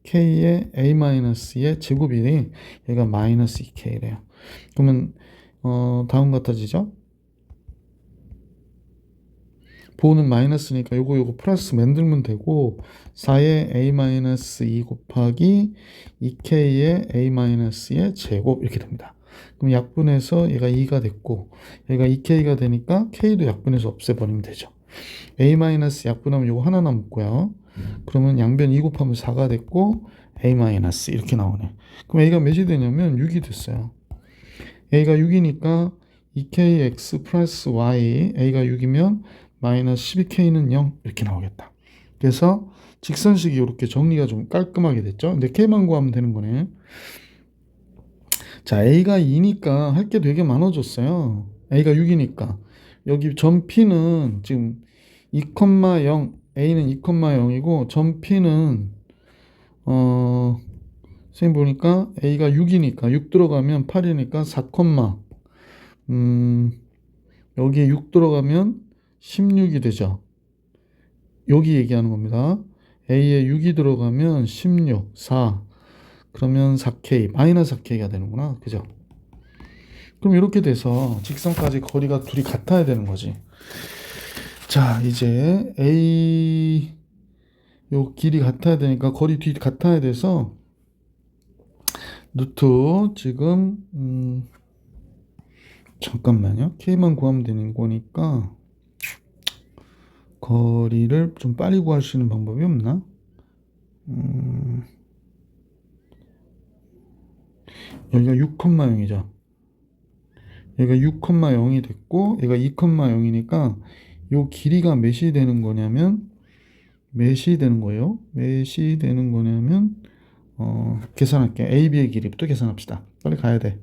k의 a 마이너스의 제곱이 얘가 마이너스 2k래요. 그러면 다음 같아지죠? 보호는 마이너스니까 요거 플러스 만들면 되고 4의 a-2 곱하기 2k의 a-의 제곱 이렇게 됩니다. 그럼 약분해서 얘가 2가 됐고 얘가 2k가 되니까 k도 약분해서 없애버리면 되죠. a- 약분하면 요거 하나 남고요. 그러면 양변 2 곱하면 4가 됐고 a- 이렇게 나오네. 그럼 a가 몇이 되냐면 6이 됐어요. a가 6이니까 2kx 플러스 y a가 6이면 마이너스 12k는 0 이렇게 나오겠다. 그래서 직선식이 이렇게 정리가 좀 깔끔하게 됐죠. 근데 k만 구하면 되는 거네. 자, a가 2니까 할 게 되게 많아졌어요. a가 6이니까 여기 점 p는 지금 2,0 a는 2,0이고 점 p는 선생님 보니까 a가 6이니까 6 들어가면 8이니까 4, 여기에 6 들어가면 16이 되죠. 여기 얘기하는 겁니다. a에 6이 들어가면 16, 4. 그러면 4k, 마이너스 4k가 되는구나. 그죠? 그럼 이렇게 돼서 직선까지 거리가 둘이 같아야 되는 거지. 자, 이제 A 요 길이 같아야 되니까 거리 뒤 같아야 돼서 루트 지금 잠깐만요. K만 구하면 되는 거니까 거리를 좀 빨리 구할 수 있는 방법이 없나? 여기가 6,0이죠. 얘가 6,0이 됐고 얘가 2,0이니까 요 길이가 몇이 되는 거냐면 몇이 되는 거예요. 몇이 되는 거냐면 계산할게요. AB의 길이부터 계산합시다. 빨리 가야 돼.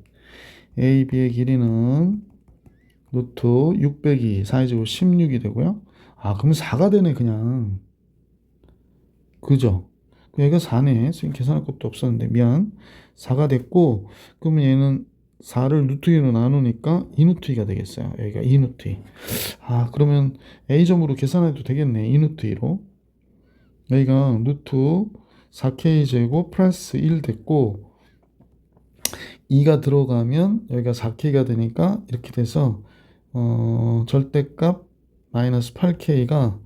AB의 길이는 루트 6 빼기 4제곱 16이 되고요. 아, 그럼 4가 되네 그냥. 그죠? 얘가 4네. 선생님 계산할 것도 없었는데 미안. 4가 됐고 그러면 얘는 4를 루트 2로 나누니까 2루트 2가 되겠어요. 여기가 2루트 2. 아, 그러면 A점으로 계산해도 되겠네. 2루트 2로. 여기가 루트 4K 제곱 플러스 1 됐고 2가 들어가면 여기가 4K가 되니까 이렇게 돼서 절대값 마이너스 8K가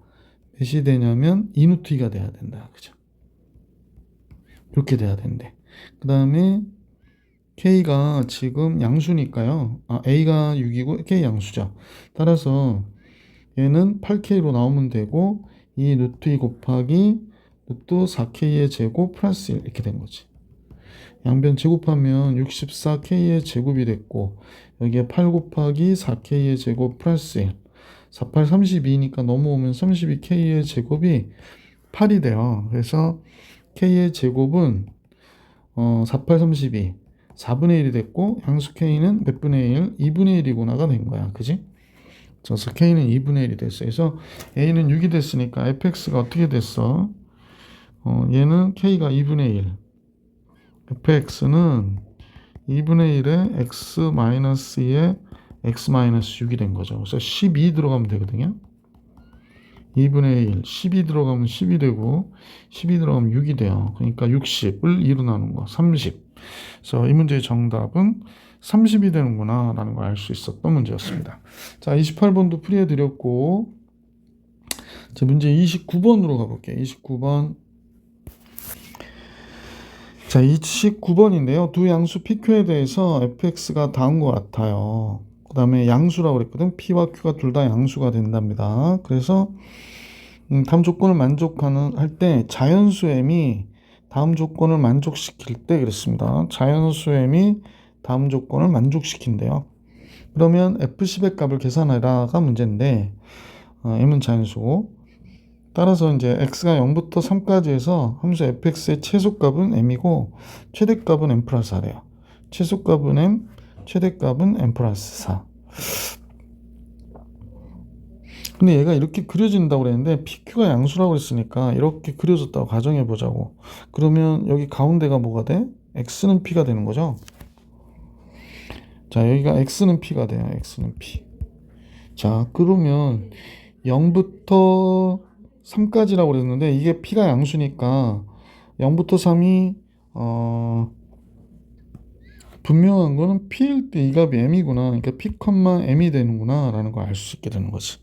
몇이 되냐면 2루트 2가 돼야 된다. 그죠? 이렇게 돼야 된대. 그 다음에 K가 지금 양수니까요. A가 6이고 K 양수죠. 따라서 얘는 8K로 나오면 되고 이 루트 2 곱하기 루트 4K의 제곱 플러스 1 이렇게 된 거지. 양변 제곱하면 64K의 제곱이 됐고 여기에 8 곱하기 4K의 제곱 플러스 1 48, 32니까 넘어오면 32K의 제곱이 8이 돼요. 그래서 K의 제곱은 48, 32 4분의 1이 됐고 양수 K는 몇 분의 1? 2분의 1이구나가 된 거야. 그지? 그래서 K는 2분의 1이 됐어. 그래서 A는 6이 됐으니까 fx가 어떻게 됐어? 얘는 K가 2분의 1. fx는 2분의 1에 x-2에 x-6이 된 거죠. 그래서 12 들어가면 되거든요. 2분의 1, 12 들어가면 10이 되고 12 들어가면 6이 돼요. 그러니까 60을 2로 나눈 거 30. 그래서 이 문제의 정답은 30이 되는구나 라는 걸 알 수 있었던 문제였습니다. 자, 28번도 풀이해 드렸고 자, 문제 29번으로 가볼게요. 29번. 자, 29번인데요. 두 양수 PQ에 대해서 fx가 다음 것 같아요. 그 다음에 양수라고 그랬거든. P와 Q가 둘 다 양수가 된답니다. 그래서 다음 조건을 만족하는 할 때 자연수 m이 다음 조건을 만족시킬 때 그랬습니다. 자연수 m이 다음 조건을 만족시킨대요. 그러면 f10의 값을 계산해라가 문제인데 m은 자연수고 따라서 이제 x가 0부터 3까지 해서 함수 fx의 최소값은 m이고 최대값은 m 플러스 4래요. 최소값은 m, 최대값은 m 플러스 4. 근데 얘가 이렇게 그려진다고 그랬는데 PQ가 양수라고 그랬으니까 이렇게 그려졌다고 가정해 보자고. 그러면 여기 가운데가 뭐가 돼? x는 p가 되는 거죠. 자, 여기가 x는 p가 돼요. x는 p. 자, 그러면 0부터 3까지라고 그랬는데 이게 p가 양수니까 0부터 3이 분명한 거는 p일 때 이 값이 m이구나. 그러니까 p, m이 되는구나 라는 걸 알 수 있게 되는 거지.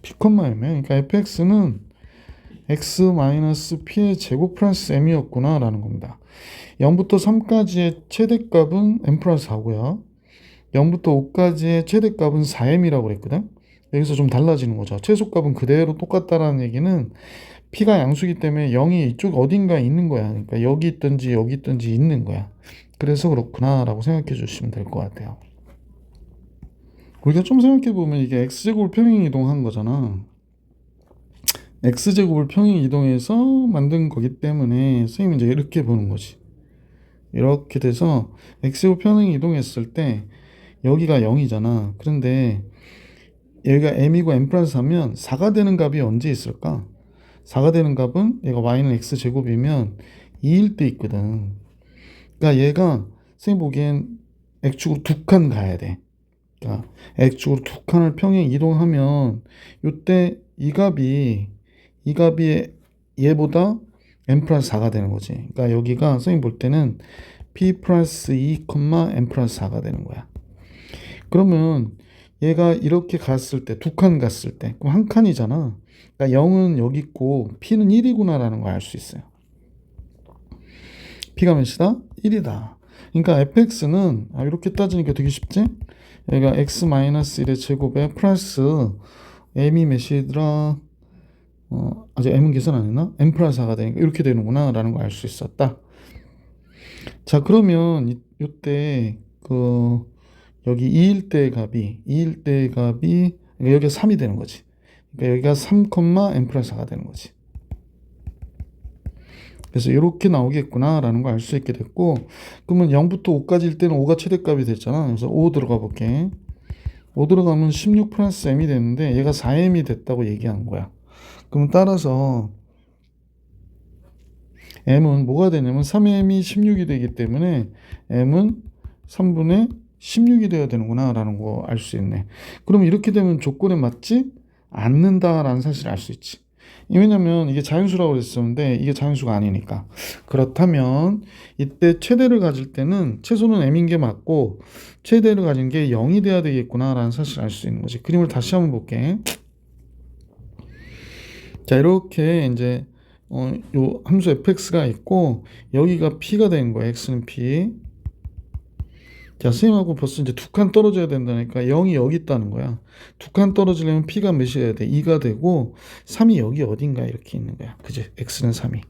p, m이면 그러니까 fx는 x-p의 제곱 플러스 m이었구나 라는 겁니다. 0부터 3까지의 최대값은 m 플러스 4고요. 0부터 5까지의 최대값은 4m이라고 그랬거든. 여기서 좀 달라지는 거죠. 최소값은 그대로 똑같다라는 얘기는 p가 양수기 때문에 0이 이쪽 어딘가에 있는 거야. 그러니까 여기 있든지 여기 있든지 있는 거야. 그래서 그렇구나 라고 생각해 주시면 될 것 같아요. 우리가 좀 생각해 보면 이게 x제곱을 평행 이동한 거잖아. x제곱을 평행 이동해서 만든 거기 때문에 선생님이 이제 이렇게 보는 거지. 이렇게 돼서 x제곱 평행 이동했을 때 여기가 0이잖아. 그런데 여기가 m이고 m 플러스 4면 4가 되는 값이 언제 있을까? 4가 되는 값은 얘가 y는 x제곱이면 2일 때 있거든. 그러니까 얘가 선생님 보기엔 x축으로 두 칸 가야 돼. 그러니까 x축으로 두 칸을 평행 이동하면 요때 이 값이 얘보다 n 플러스 4가 되는 거지. 그러니까 여기가 선생님 볼 때는 p 플러스 2, n 플러스 4가 되는 거야. 그러면 얘가 이렇게 갔을 때, 두 칸 갔을 때, 그럼 한 칸이잖아. 그러니까 0은 여기 있고 p는 1이구나라는 걸 알 수 있어요. p가 몇이다? 1이다. 그러니까 fx는 이렇게 따지니까 되게 쉽지? 여기가 x-1의 제곱에 플러스 m이 몇이더라? 아직 m은 계산 안 했나? m 플러스 4가 되니까 이렇게 되는구나 라는 걸 알 수 있었다. 자, 그러면 이때 여기 2일 때 값이 그러니까 여기가 3이 되는 거지. 그러니까 여기가 3, n 플러스 4가 되는 거지. 그래서 이렇게 나오겠구나 라는 걸 알 수 있게 됐고, 그러면 0부터 5까지일 때는 5가 최대값이 됐잖아. 그래서 5 들어가 볼게. 5 들어가면 16 플러스 m이 됐는데 얘가 4m이 됐다고 얘기한 거야. 그러면 따라서 m은 뭐가 되냐면 3m이 16이 되기 때문에 m은 3분의 16이 되어야 되는구나 라는 거 알 수 있네. 그럼 이렇게 되면 조건에 맞지 않는다라는 사실을 알 수 있지. 왜냐면 이게 자연수라고 그랬었는데 이게 자연수가 아니니까. 그렇다면 이때 최대를 가질 때는 최소는 m인 게 맞고 최대를 가진 게 0이 돼야 되겠구나 라는 사실을 알 수 있는 거지. 그림을 다시 한번 볼게. 자, 이렇게 이제 요 함수 fx가 있고 여기가 p가 되는 거야. x는 p. 자, 선생님하고 벌써 이제 두 칸 떨어져야 된다니까 0이 여기 있다는 거야. 두 칸 떨어지려면 p가 몇이어야 돼? 2가 되고 3이 여기 어딘가 이렇게 있는 거야. 그지? x는 3이.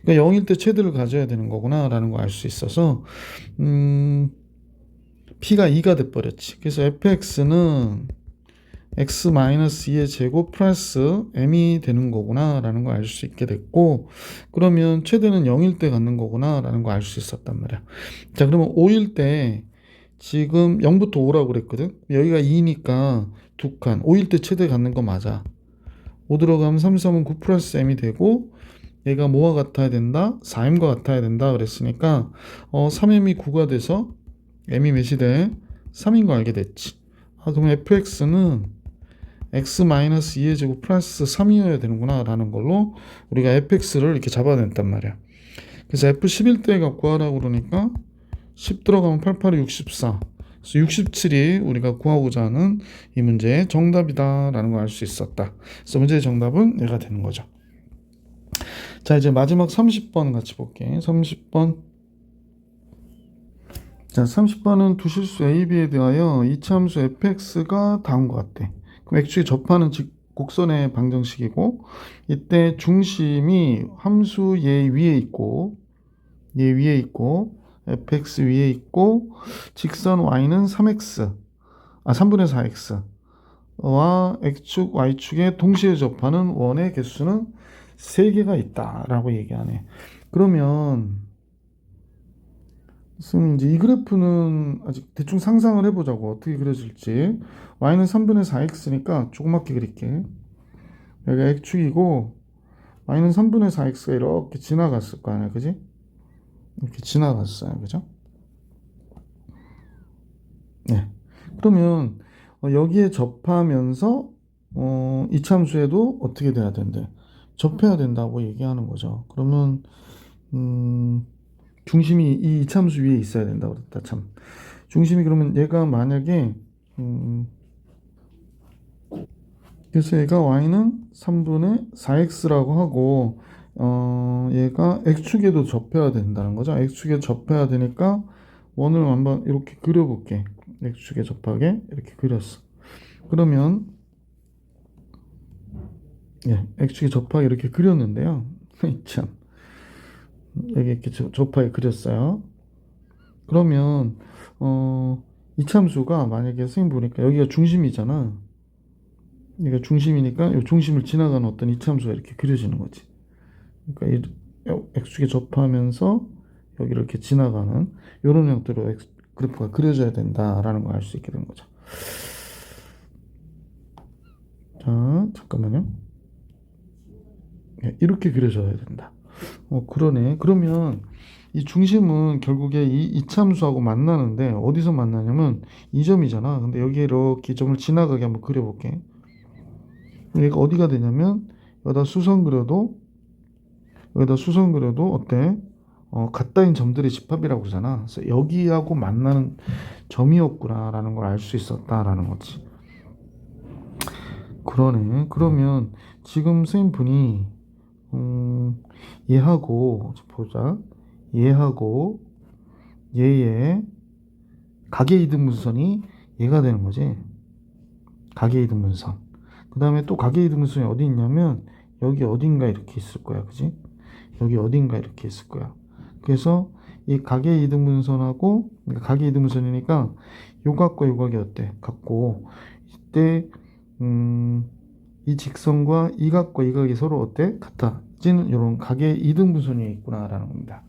그러니까 0일 때 최대를 가져야 되는 거구나 라는 거 알 수 있어서 p가 2가 돼버렸지. 그래서 fx는 x-2의 제곱 플러스 m이 되는 거구나 라는 걸 알 수 있게 됐고, 그러면 최대는 0일 때 갖는 거구나 라는 걸 알 수 있었단 말이야. 자, 그러면 5일 때 지금 0부터 5라고 그랬거든. 여기가 2니까 두 칸. 5일 때 최대 갖는 거 맞아. 5 들어가면 3, 3은 9 플러스 m이 되고 얘가 뭐와 같아야 된다? 4m과 같아야 된다 그랬으니까 3m이 9가 돼서 m이 몇이 돼? 3인 거 알게 됐지. 그럼 fx는 x-2의 제곱 플러스 3이어야 되는구나 라는 걸로 우리가 fx를 이렇게 잡아냈단 말이야. 그래서 f11대 값 구하라고 그러니까 10 들어가면 8, 8이 64. 그래서 67이 우리가 구하고자 하는 이 문제의 정답이다 라는 걸 알 수 있었다. 그래서 문제의 정답은 얘가 되는 거죠. 자, 이제 마지막 30번 같이 볼게. 30번. 자, 30번은 두 실수 A, B에 대하여 이차함수 fx가 다음과 같대. 그럼 x축이 접하는 곡선의 방정식이고 이때 중심이 함수 얘 위에 있고 fx 위에 있고 직선 y는 3x 3분의 4x 와 x축 y축에 동시에 접하는 원의 개수는 3개가 있다 라고 얘기하네. 그러면 이제 이 그래프는 아직 대충 상상을 해보자고. 어떻게 그려질지. y는 3분의 4x니까 조그맣게 그릴게. 여기가 x축이고 y는 3분의 4x가 이렇게 지나갔을 거 아니야, 그지? 이렇게 지나갔어요, 그죠? 네. 그러면 여기에 접하면서 이참수에도 어떻게 돼야 된대? 접해야 된다고 얘기하는 거죠. 그러면 중심이 이 이참수 위에 있어야 된다고 그랬다. 참. 중심이 그러면 얘가 만약에 그래서 얘가 y는 3분의 4x라고 하고 얘가 x축에도 접해야 된다는 거죠. x축에 접해야 되니까 원을 한번 이렇게 그려볼게. x축에 접하게 이렇게 그렸어. 그러면 x축에 접하게 이렇게 그렸는데요. 참 여기 이렇게 접하게 그렸어요. 그러면 이참수가 만약에 선생님 보니까 여기가 중심이잖아. 여기가 중심이니까 이 중심을 지나가는 어떤 이참수가 이렇게 그려지는 거지. 그러니까 x축에 접하면서 여기를 이렇게 지나가는 이런 형태로 그래프가 그려져야 된다라는 걸 알 수 있게 된 거죠. 자, 잠깐만요. 이렇게 그려져야 된다. 그러네. 그러면 이 중심은 결국에 이 이참수하고 만나는데 어디서 만나냐면 이 점이잖아. 근데 여기 이렇게 점을 지나가게 한번 그려볼게. 얘가 어디가 되냐면 여기다 수선 그려도 어때? 같다인 점들의 집합이라고 그러잖아. 그래서 여기하고 만나는 점이었구나라는 걸 알 수 있었다라는 거지. 그러네. 그러면 지금 선생님 분이 얘하고 보자. 얘하고 얘의 가계이등분선이 얘가 되는 거지. 가계이등분선. 그 다음에 또 가계이등분선이 어디 있냐면 여기 어딘가 이렇게 있을 거야. 그지? 여기 어딘가 이렇게 있을 거야. 그래서 이 가계이등분선하고 그러니까 가계이등분선이니까 요각과 요각이 어때? 같고 이때 이 직선과 이 각과 이 각이 서로 어때? 같아. 이제는 이런 각의 이등분선이 있구나라는 겁니다.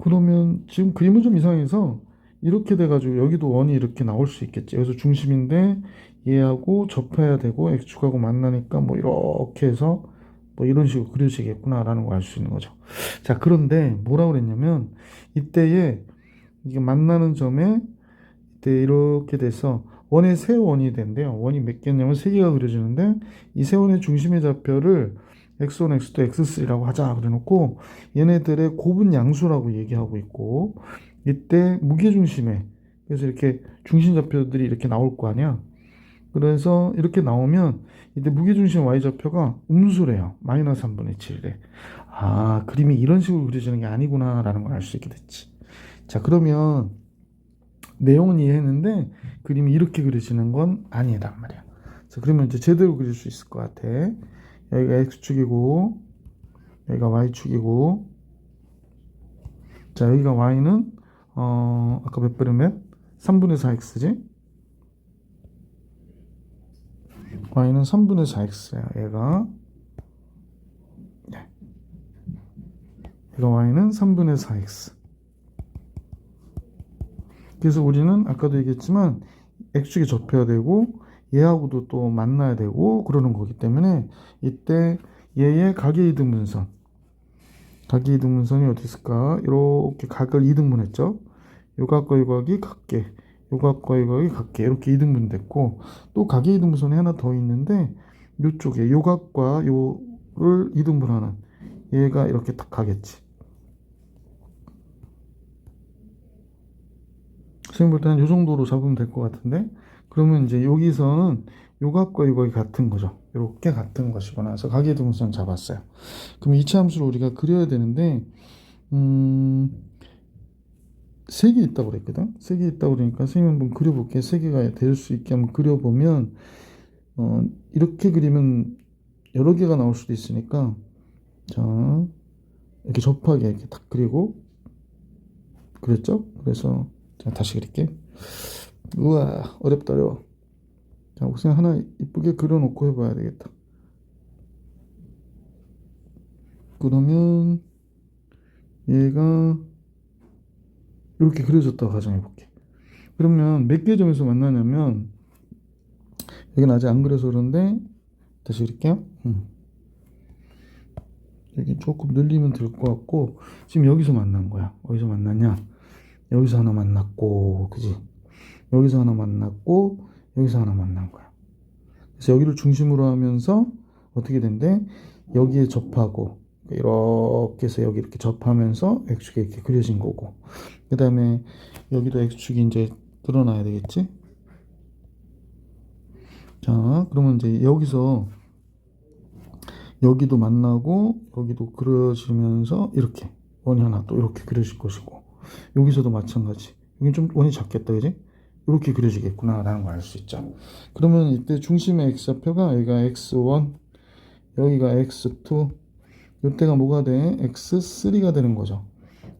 그러면 지금 그림은 좀 이상해서 이렇게 돼가지고 여기도 원이 이렇게 나올 수 있겠지. 여기서 중심인데 얘하고 접해야 되고 x축하고 만나니까 뭐 이렇게 해서 뭐 이런 식으로 그려지겠구나라는 걸 알 수 있는 거죠. 자, 그런데 뭐라고 그랬냐면 이때에 이게 만나는 점에 이때 이렇게 돼서 원의 세 원이 된대요. 원이 몇 개냐면 세 개가 그려지는데 이 세 원의 중심의 좌표를 x1, x2, x3라고 하자 그래놓고 얘네들의 고분 양수라고 얘기하고 있고 이때 무게중심에 그래서 이렇게 중심 좌표들이 이렇게 나올 거 아니야. 그래서 이렇게 나오면 이때 무게중심 y좌표가 음수래요. 마이너스 3분의 7이래. 아, 그림이 이런 식으로 그려지는 게 아니구나 라는 걸 알 수 있게 됐지. 자, 그러면 내용은 이해했는데 그림이 이렇게 그려지는 건 아니란 말이야. 자, 그러면 이제 제대로 그릴 수 있을 것 같아. 여기가 x축이고 여기가 y축이고 자, 여기가 y는 아까 몇 분의 몇? 3분의 4x지? y는 3분의 4x야. 얘가 y는 3분의 4x. 그래서 우리는 아까도 얘기했지만 x축에 접해야 되고 얘하고도 또 만나야 되고 그러는 거기 때문에 이때 얘의 가계이등분선이 어디 있을까? 이렇게 각을 이등분했죠. 요 각과 요 각이 같게, 요 각과 요 각이 같게 이렇게 이등분됐고 또 가계이등분선이 하나 더 있는데 요쪽에 요 각과 요를 이등분하는 얘가 이렇게 딱 가겠지. 선생님 볼 때는 이 정도로 잡으면 될 것 같은데 그러면 이제 여기서는 요각과 요각이 같은 거죠. 이렇게 같은 것이구나. 그래서 가계등분선 잡았어요. 그럼 이차 함수를 우리가 그려야 되는데 세 개 있다고 그랬거든. 세 개 있다고 그러니까 선생님 한번 그려볼게. 세 개가 될 수 있게 한번 그려보면 이렇게 그리면 여러 개가 나올 수도 있으니까 자 이렇게 접하게 이렇게 딱 그리고 그랬죠. 그래서 자, 다시 그릴게. 우와 어렵다 어려워. 자 우선 하나 이쁘게 그려놓고 해봐야 되겠다. 그러면 얘가 이렇게 그려졌다고 가정해볼게. 그러면 몇 개 점에서 만나냐면 여기는 아직 안 그려서 그런데 다시 그릴게요. 여기 조금 늘리면 될 것 같고 지금 여기서 만난 거야. 어디서 만났냐? 여기서 하나 만났고 그지? 여기서 하나 만났고 여기서 하나 만난 거야. 그래서 여기를 중심으로 하면서 어떻게 된대? 여기에 접하고 이렇게 해서 여기 이렇게 접하면서 x축이 이렇게 그려진 거고 그 다음에 여기도 x축이 이제 드러나야 되겠지? 자 그러면 이제 여기서 여기도 만나고 여기도 그려지면서 이렇게 원이 하나 또 이렇게 그려질 것이고 여기서도 마찬가지. 여기 좀 원이 작겠다 그지? 이렇게 그려지겠구나 라는 걸 알 수 있죠. 그러면 이때 중심의 x좌표가 여기가 x1 여기가 x2 이때가 뭐가 돼? x3가 되는 거죠.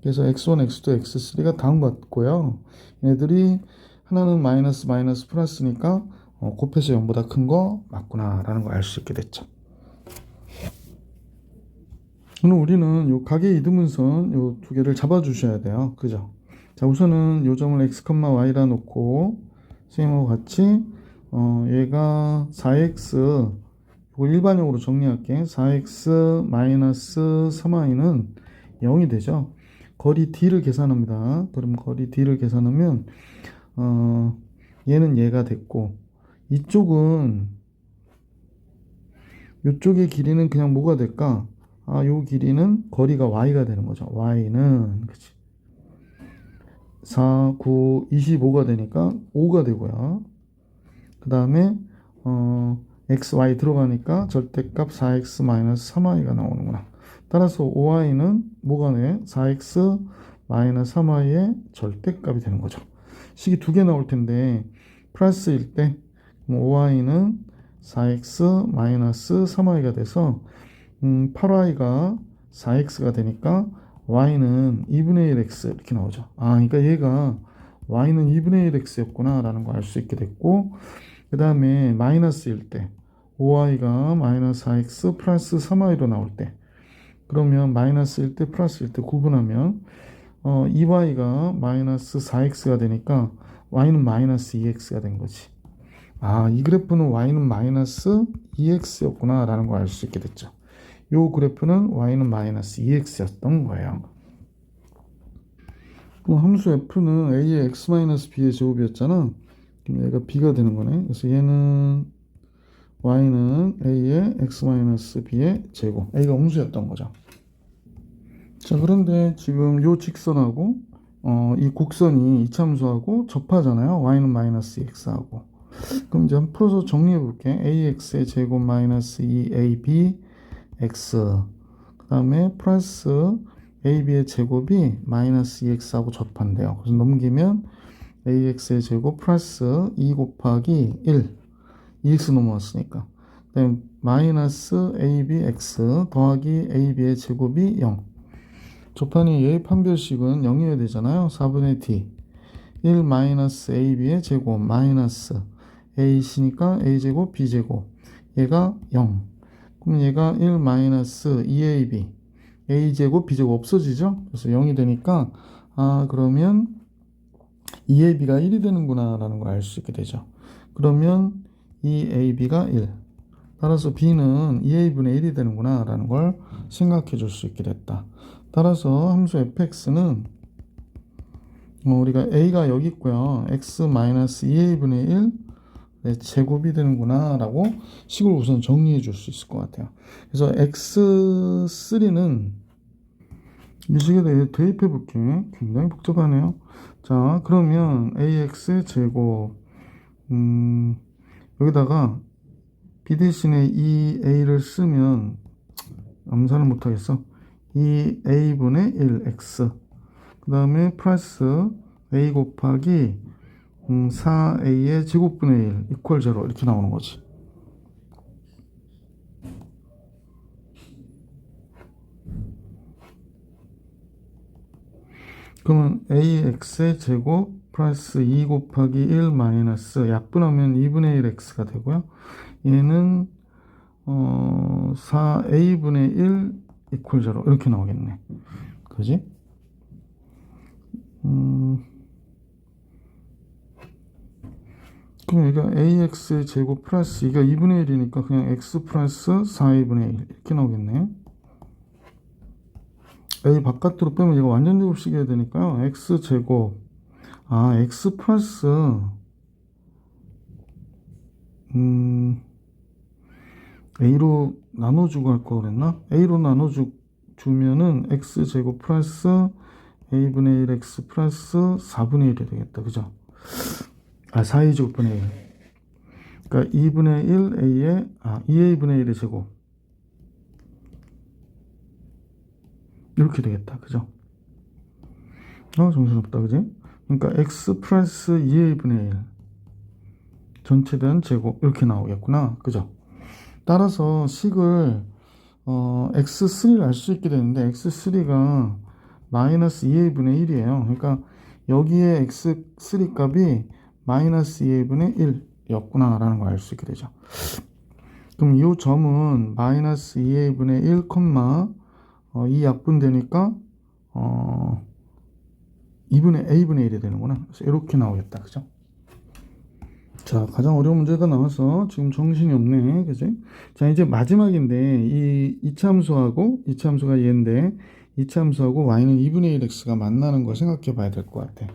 그래서 x1, x2, x3가 다음과 같고요. 얘네들이 하나는 마이너스 마이너스 플러스니까 곱해서 0보다 큰 거 맞구나 라는 걸 알 수 있게 됐죠. 그럼 우리는 요 가계 이등분선 요 두 개를 잡아 주셔야 돼요. 그죠? 자, 우선은 요 점을 x, y라 놓고 선생님하고 같이 얘가 4x 그걸 일반형으로 정리할게. 4x 마이너스 3y는 0이 되죠. 거리 d를 계산합니다. 그럼 거리 d를 계산하면 얘는 얘가 됐고, 이쪽의 길이는 그냥 뭐가 될까? 요 길이는 거리가 y가 되는 거죠. y는 그치? 4, 9, 25가 되니까 5가 되고요. 그 다음에 x, y 들어가니까 절대값 4x 마이너스 3y가 나오는구나. 따라서 5y는 뭐가 돼? 4x 마이너스 3y의 절대값이 되는 거죠. 식이 두 개 나올 텐데 플러스일 때 5y는 4x 마이너스 3y가 돼서 8y가 4x가 되니까 y는 2분의 1x 이렇게 나오죠. 그러니까 얘가 y는 2분의 1x였구나 라는 거 알 수 있게 됐고, 그 다음에 마이너스일 때 5y가 마이너스 4x 플러스 3y로 나올 때, 그러면 마이너스일 때 플러스일 때 구분하면 2y가 마이너스 4x가 되니까 y는 마이너스 2x가 된 거지. 이 그래프는 y는 마이너스 2x였구나 라는 거 알 수 있게 됐죠. 요 그래프는 y는 마이너스 2x였던 거예요. 그럼 함수 f는 a의 x 마이너스 b의 제곱이었잖아. 그럼 얘가 b가 되는 거네. 그래서 얘는 y는 a의 x 마이너스 b의 제곱, a가 음수였던 거죠. 자, 그런데 지금 요 직선하고 이 곡선이 이차함수하고 접하잖아요. y는 마이너스 x하고. 그럼 이제 한번 풀어서 정리해 볼게. ax의 제곱 마이너스 2ab x, 그 다음에 플러스 ab의 제곱이 마이너스 2x하고 접한대요. 그래서 넘기면 ax의 제곱 플러스 2 곱하기 1, 2x 넘어왔으니까, 그 다음에 마이너스 abx 더하기 ab의 제곱이 0. 접하니 얘의 판별식은 0이어야 되잖아요. 4분의 d 1 마이너스 ab의 제곱 마이너스 a시니까 a제곱 b제곱, 얘가 0. 그럼 얘가 1 마이너스 2ab a제곱 b제곱 없어지죠. 그래서 0이 되니까 그러면 2ab가 1이 되는구나 라는 걸 알 수 있게 되죠. 그러면 2ab가 1, 따라서 b는 2a분의 1이 되는구나 라는 걸 생각해 줄 수 있게 됐다. 따라서 함수 fx는 우리가 a가 여기 있고요, x 마이너스 2a분의 1 제곱이 되는구나 라고 식을 우선 정리해 줄 수 있을 것 같아요. 그래서 x3는 이 식에 대해 대입해 볼게. 굉장히 복잡하네요. 자, 그러면 ax 제곱 여기다가 b 대신에 2a를 쓰면 암산을 못하겠어. 2a분의 1x, 그 다음에 플러스 a 곱하기 4a의 제곱분의 1 이퀄 0 이렇게 나오는 거지. 그러면 ax의 제곱 플러스 2 곱하기 1 마이너스 약분하면 2분의 1 x가 되고요. 얘는 4a분의 1 이퀄 0 이렇게 나오겠네. 그지? 그럼 여기가 ax의 제곱 플러스 2가 2분의 1이니까 그냥 x 플러스 4a분의 1 이렇게 나오겠네. a 바깥으로 빼면 얘가 완전 제곱식이어야 되니까요. x 제곱 x 플러스 a로 나눠주고 할 거 그랬나? a로 나눠주면은 x 제곱 플러스 a분의 1 x 플러스 4분의 1이 되겠다. 그죠? 4a 제곱분의 1. 그러니까 2분의 1 a의 2a분의 1의 제곱 이렇게 되겠다. 그죠? 정신없다. 그지? 그러니까 x 플러스 2a분의 1 전체 된 제곱 이렇게 나오겠구나. 그죠? 따라서 식을 x3를 알 수 있게 되는데 x3가 마이너스 2a분의 1이에요. 그러니까 여기에 x3 값이 마이너스 2a분의 1이었구나 라는 걸 알 수 있게 되죠. 그럼 이 점은 마이너스 2a분의 1, 2 약분되니까 a분의 1이 되는구나. 그래서 이렇게 나오겠다. 그죠? 자, 가장 어려운 문제가 나와서 지금 정신이 없네. 그지? 자, 이제 마지막인데, 이차함수하고, 이차함수가 얘인데, 이차함수하고 y는 2분의 1x가 만나는 걸 생각해 봐야 될 것 같아.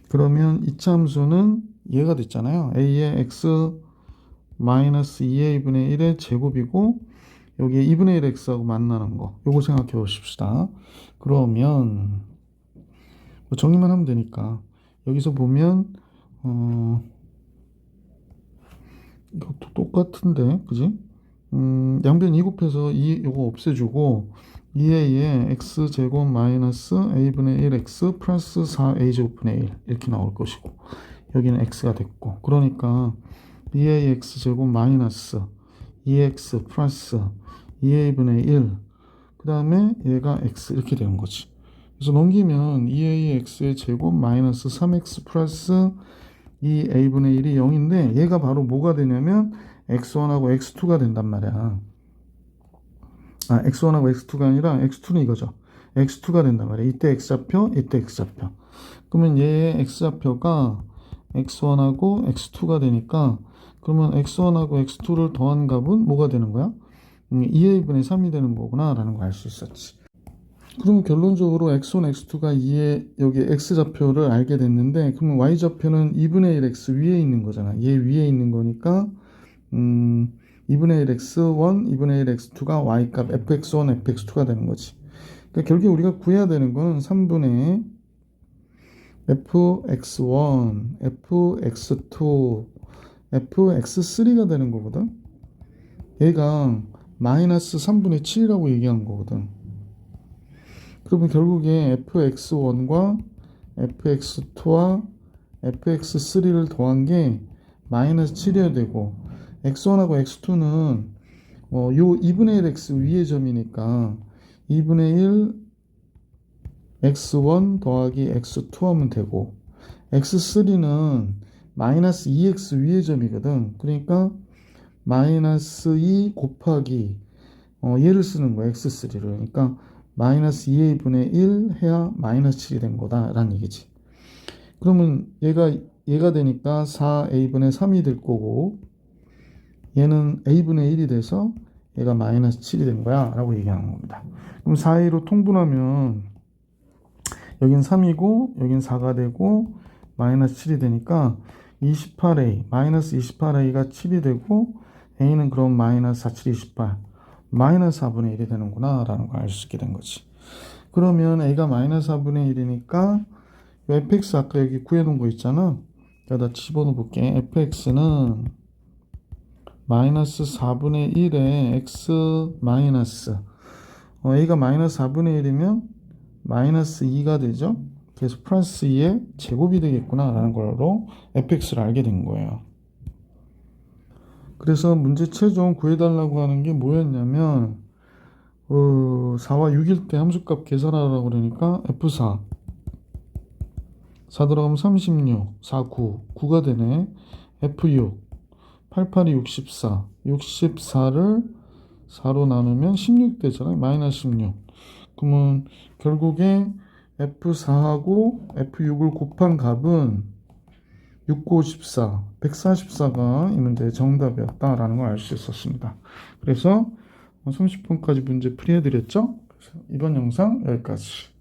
그러면 이차함수는 얘가 됐잖아요. a의 x 마이너스 2a분의 1의 제곱이고, 여기에 2분의 1x하고 만나는 거. 요거 생각해 보십시다. 그러면, 뭐 정리만 하면 되니까. 여기서 보면, 이것도 똑같은데, 그지? 양변 2 곱해서 요거 없애주고 2a의 x제곱 마이너스 a분의 1x 플러스 4a제곱분의 1 이렇게 나올 것이고 여기는 x가 됐고 그러니까 2a x제곱 마이너스 2x 플러스 2a분의 1 그 다음에 얘가 x 이렇게 되는 거지. 그래서 넘기면 2a x의 제곱 마이너스 3x 플러스 2a분의 1이 0인데 얘가 바로 뭐가 되냐면 x1하고 x2가 된단 말이야. x1하고 x2가 아니라 x2는 이거죠. x2가 된단 말이야. 이때 x좌표, 이때 x좌표. 그러면 얘의 x좌표가 x1하고 x2가 되니까 그러면 x1하고 x2를 더한 값은 뭐가 되는 거야? 2a분의 3이 되는 거구나 라는 거 알 수 있었지. 그럼 결론적으로 x1, x2가 2의 여기 x좌표를 알게 됐는데 그러면 y좌표는 2분의 1x 위에 있는 거잖아. 얘 위에 있는 거니까 2분의 1x1, 2분의 1x2가 y값 fx1, fx2가 되는 거지. 그러니까 결국 우리가 구해야 되는 거는 3분의 fx1, fx2, fx3가 되는 거거든. 얘가 마이너스 3분의 7이라고 얘기한 거거든. 그러면 결국에 fx1과 fx2와 fx3를 더한 게 마이너스 7이어야 되고 x1하고 x2는 요 2분의 1x 위의 점이니까 2분의 1 x1 더하기 x2 하면 되고 x3는 마이너스 2x 위의 점이거든. 그러니까 마이너스 2 곱하기 얘를 쓰는 거야. x3를. 그러니까 마이너스 2a분의 1 해야 마이너스 7이 된 거다라는 얘기지. 그러면 얘가 되니까 4a분의 3이 될 거고 얘는 a분의 1이 돼서 얘가 마이너스 7이 된 거야 라고 얘기하는 겁니다. 그럼 4a로 통분하면 여긴 3이고 여긴 4가 되고 마이너스 7이 되니까 28a 마이너스 28a가 7이 되고 a는 그럼 마이너스 4, 7, 28 마이너스 4분의 1이 되는구나 라는 걸 알 수 있게 된 거지. 그러면 a가 마이너스 4분의 1이니까 fx 아까 여기 구해놓은 거 있잖아. 여기다 집어넣어 볼게. fx는 마이너스 4분의 1에 x 마이너스 a가 마이너스 4분의 1이면 마이너스 2가 되죠. 그래서 플러스 2의 제곱이 되겠구나 라는 걸로 fx를 알게 된 거예요. 그래서 문제 최종 구해달라고 하는 게 뭐였냐면 4와 6일 때 함수값 계산하라고 그러니까 F4 4 들어가면 36 4, 9 9가 되네. F6 8, 8이 64 64를 4로 나누면 16 되잖아요. 마이너스 16 그러면 결국에 F4하고 F6을 곱한 값은 6, 9, 14 144가 이 문제의 정답이었다라는 걸 알 수 있었습니다. 그래서 30분까지 문제 풀이해드렸죠. 그래서 이번 영상 여기까지.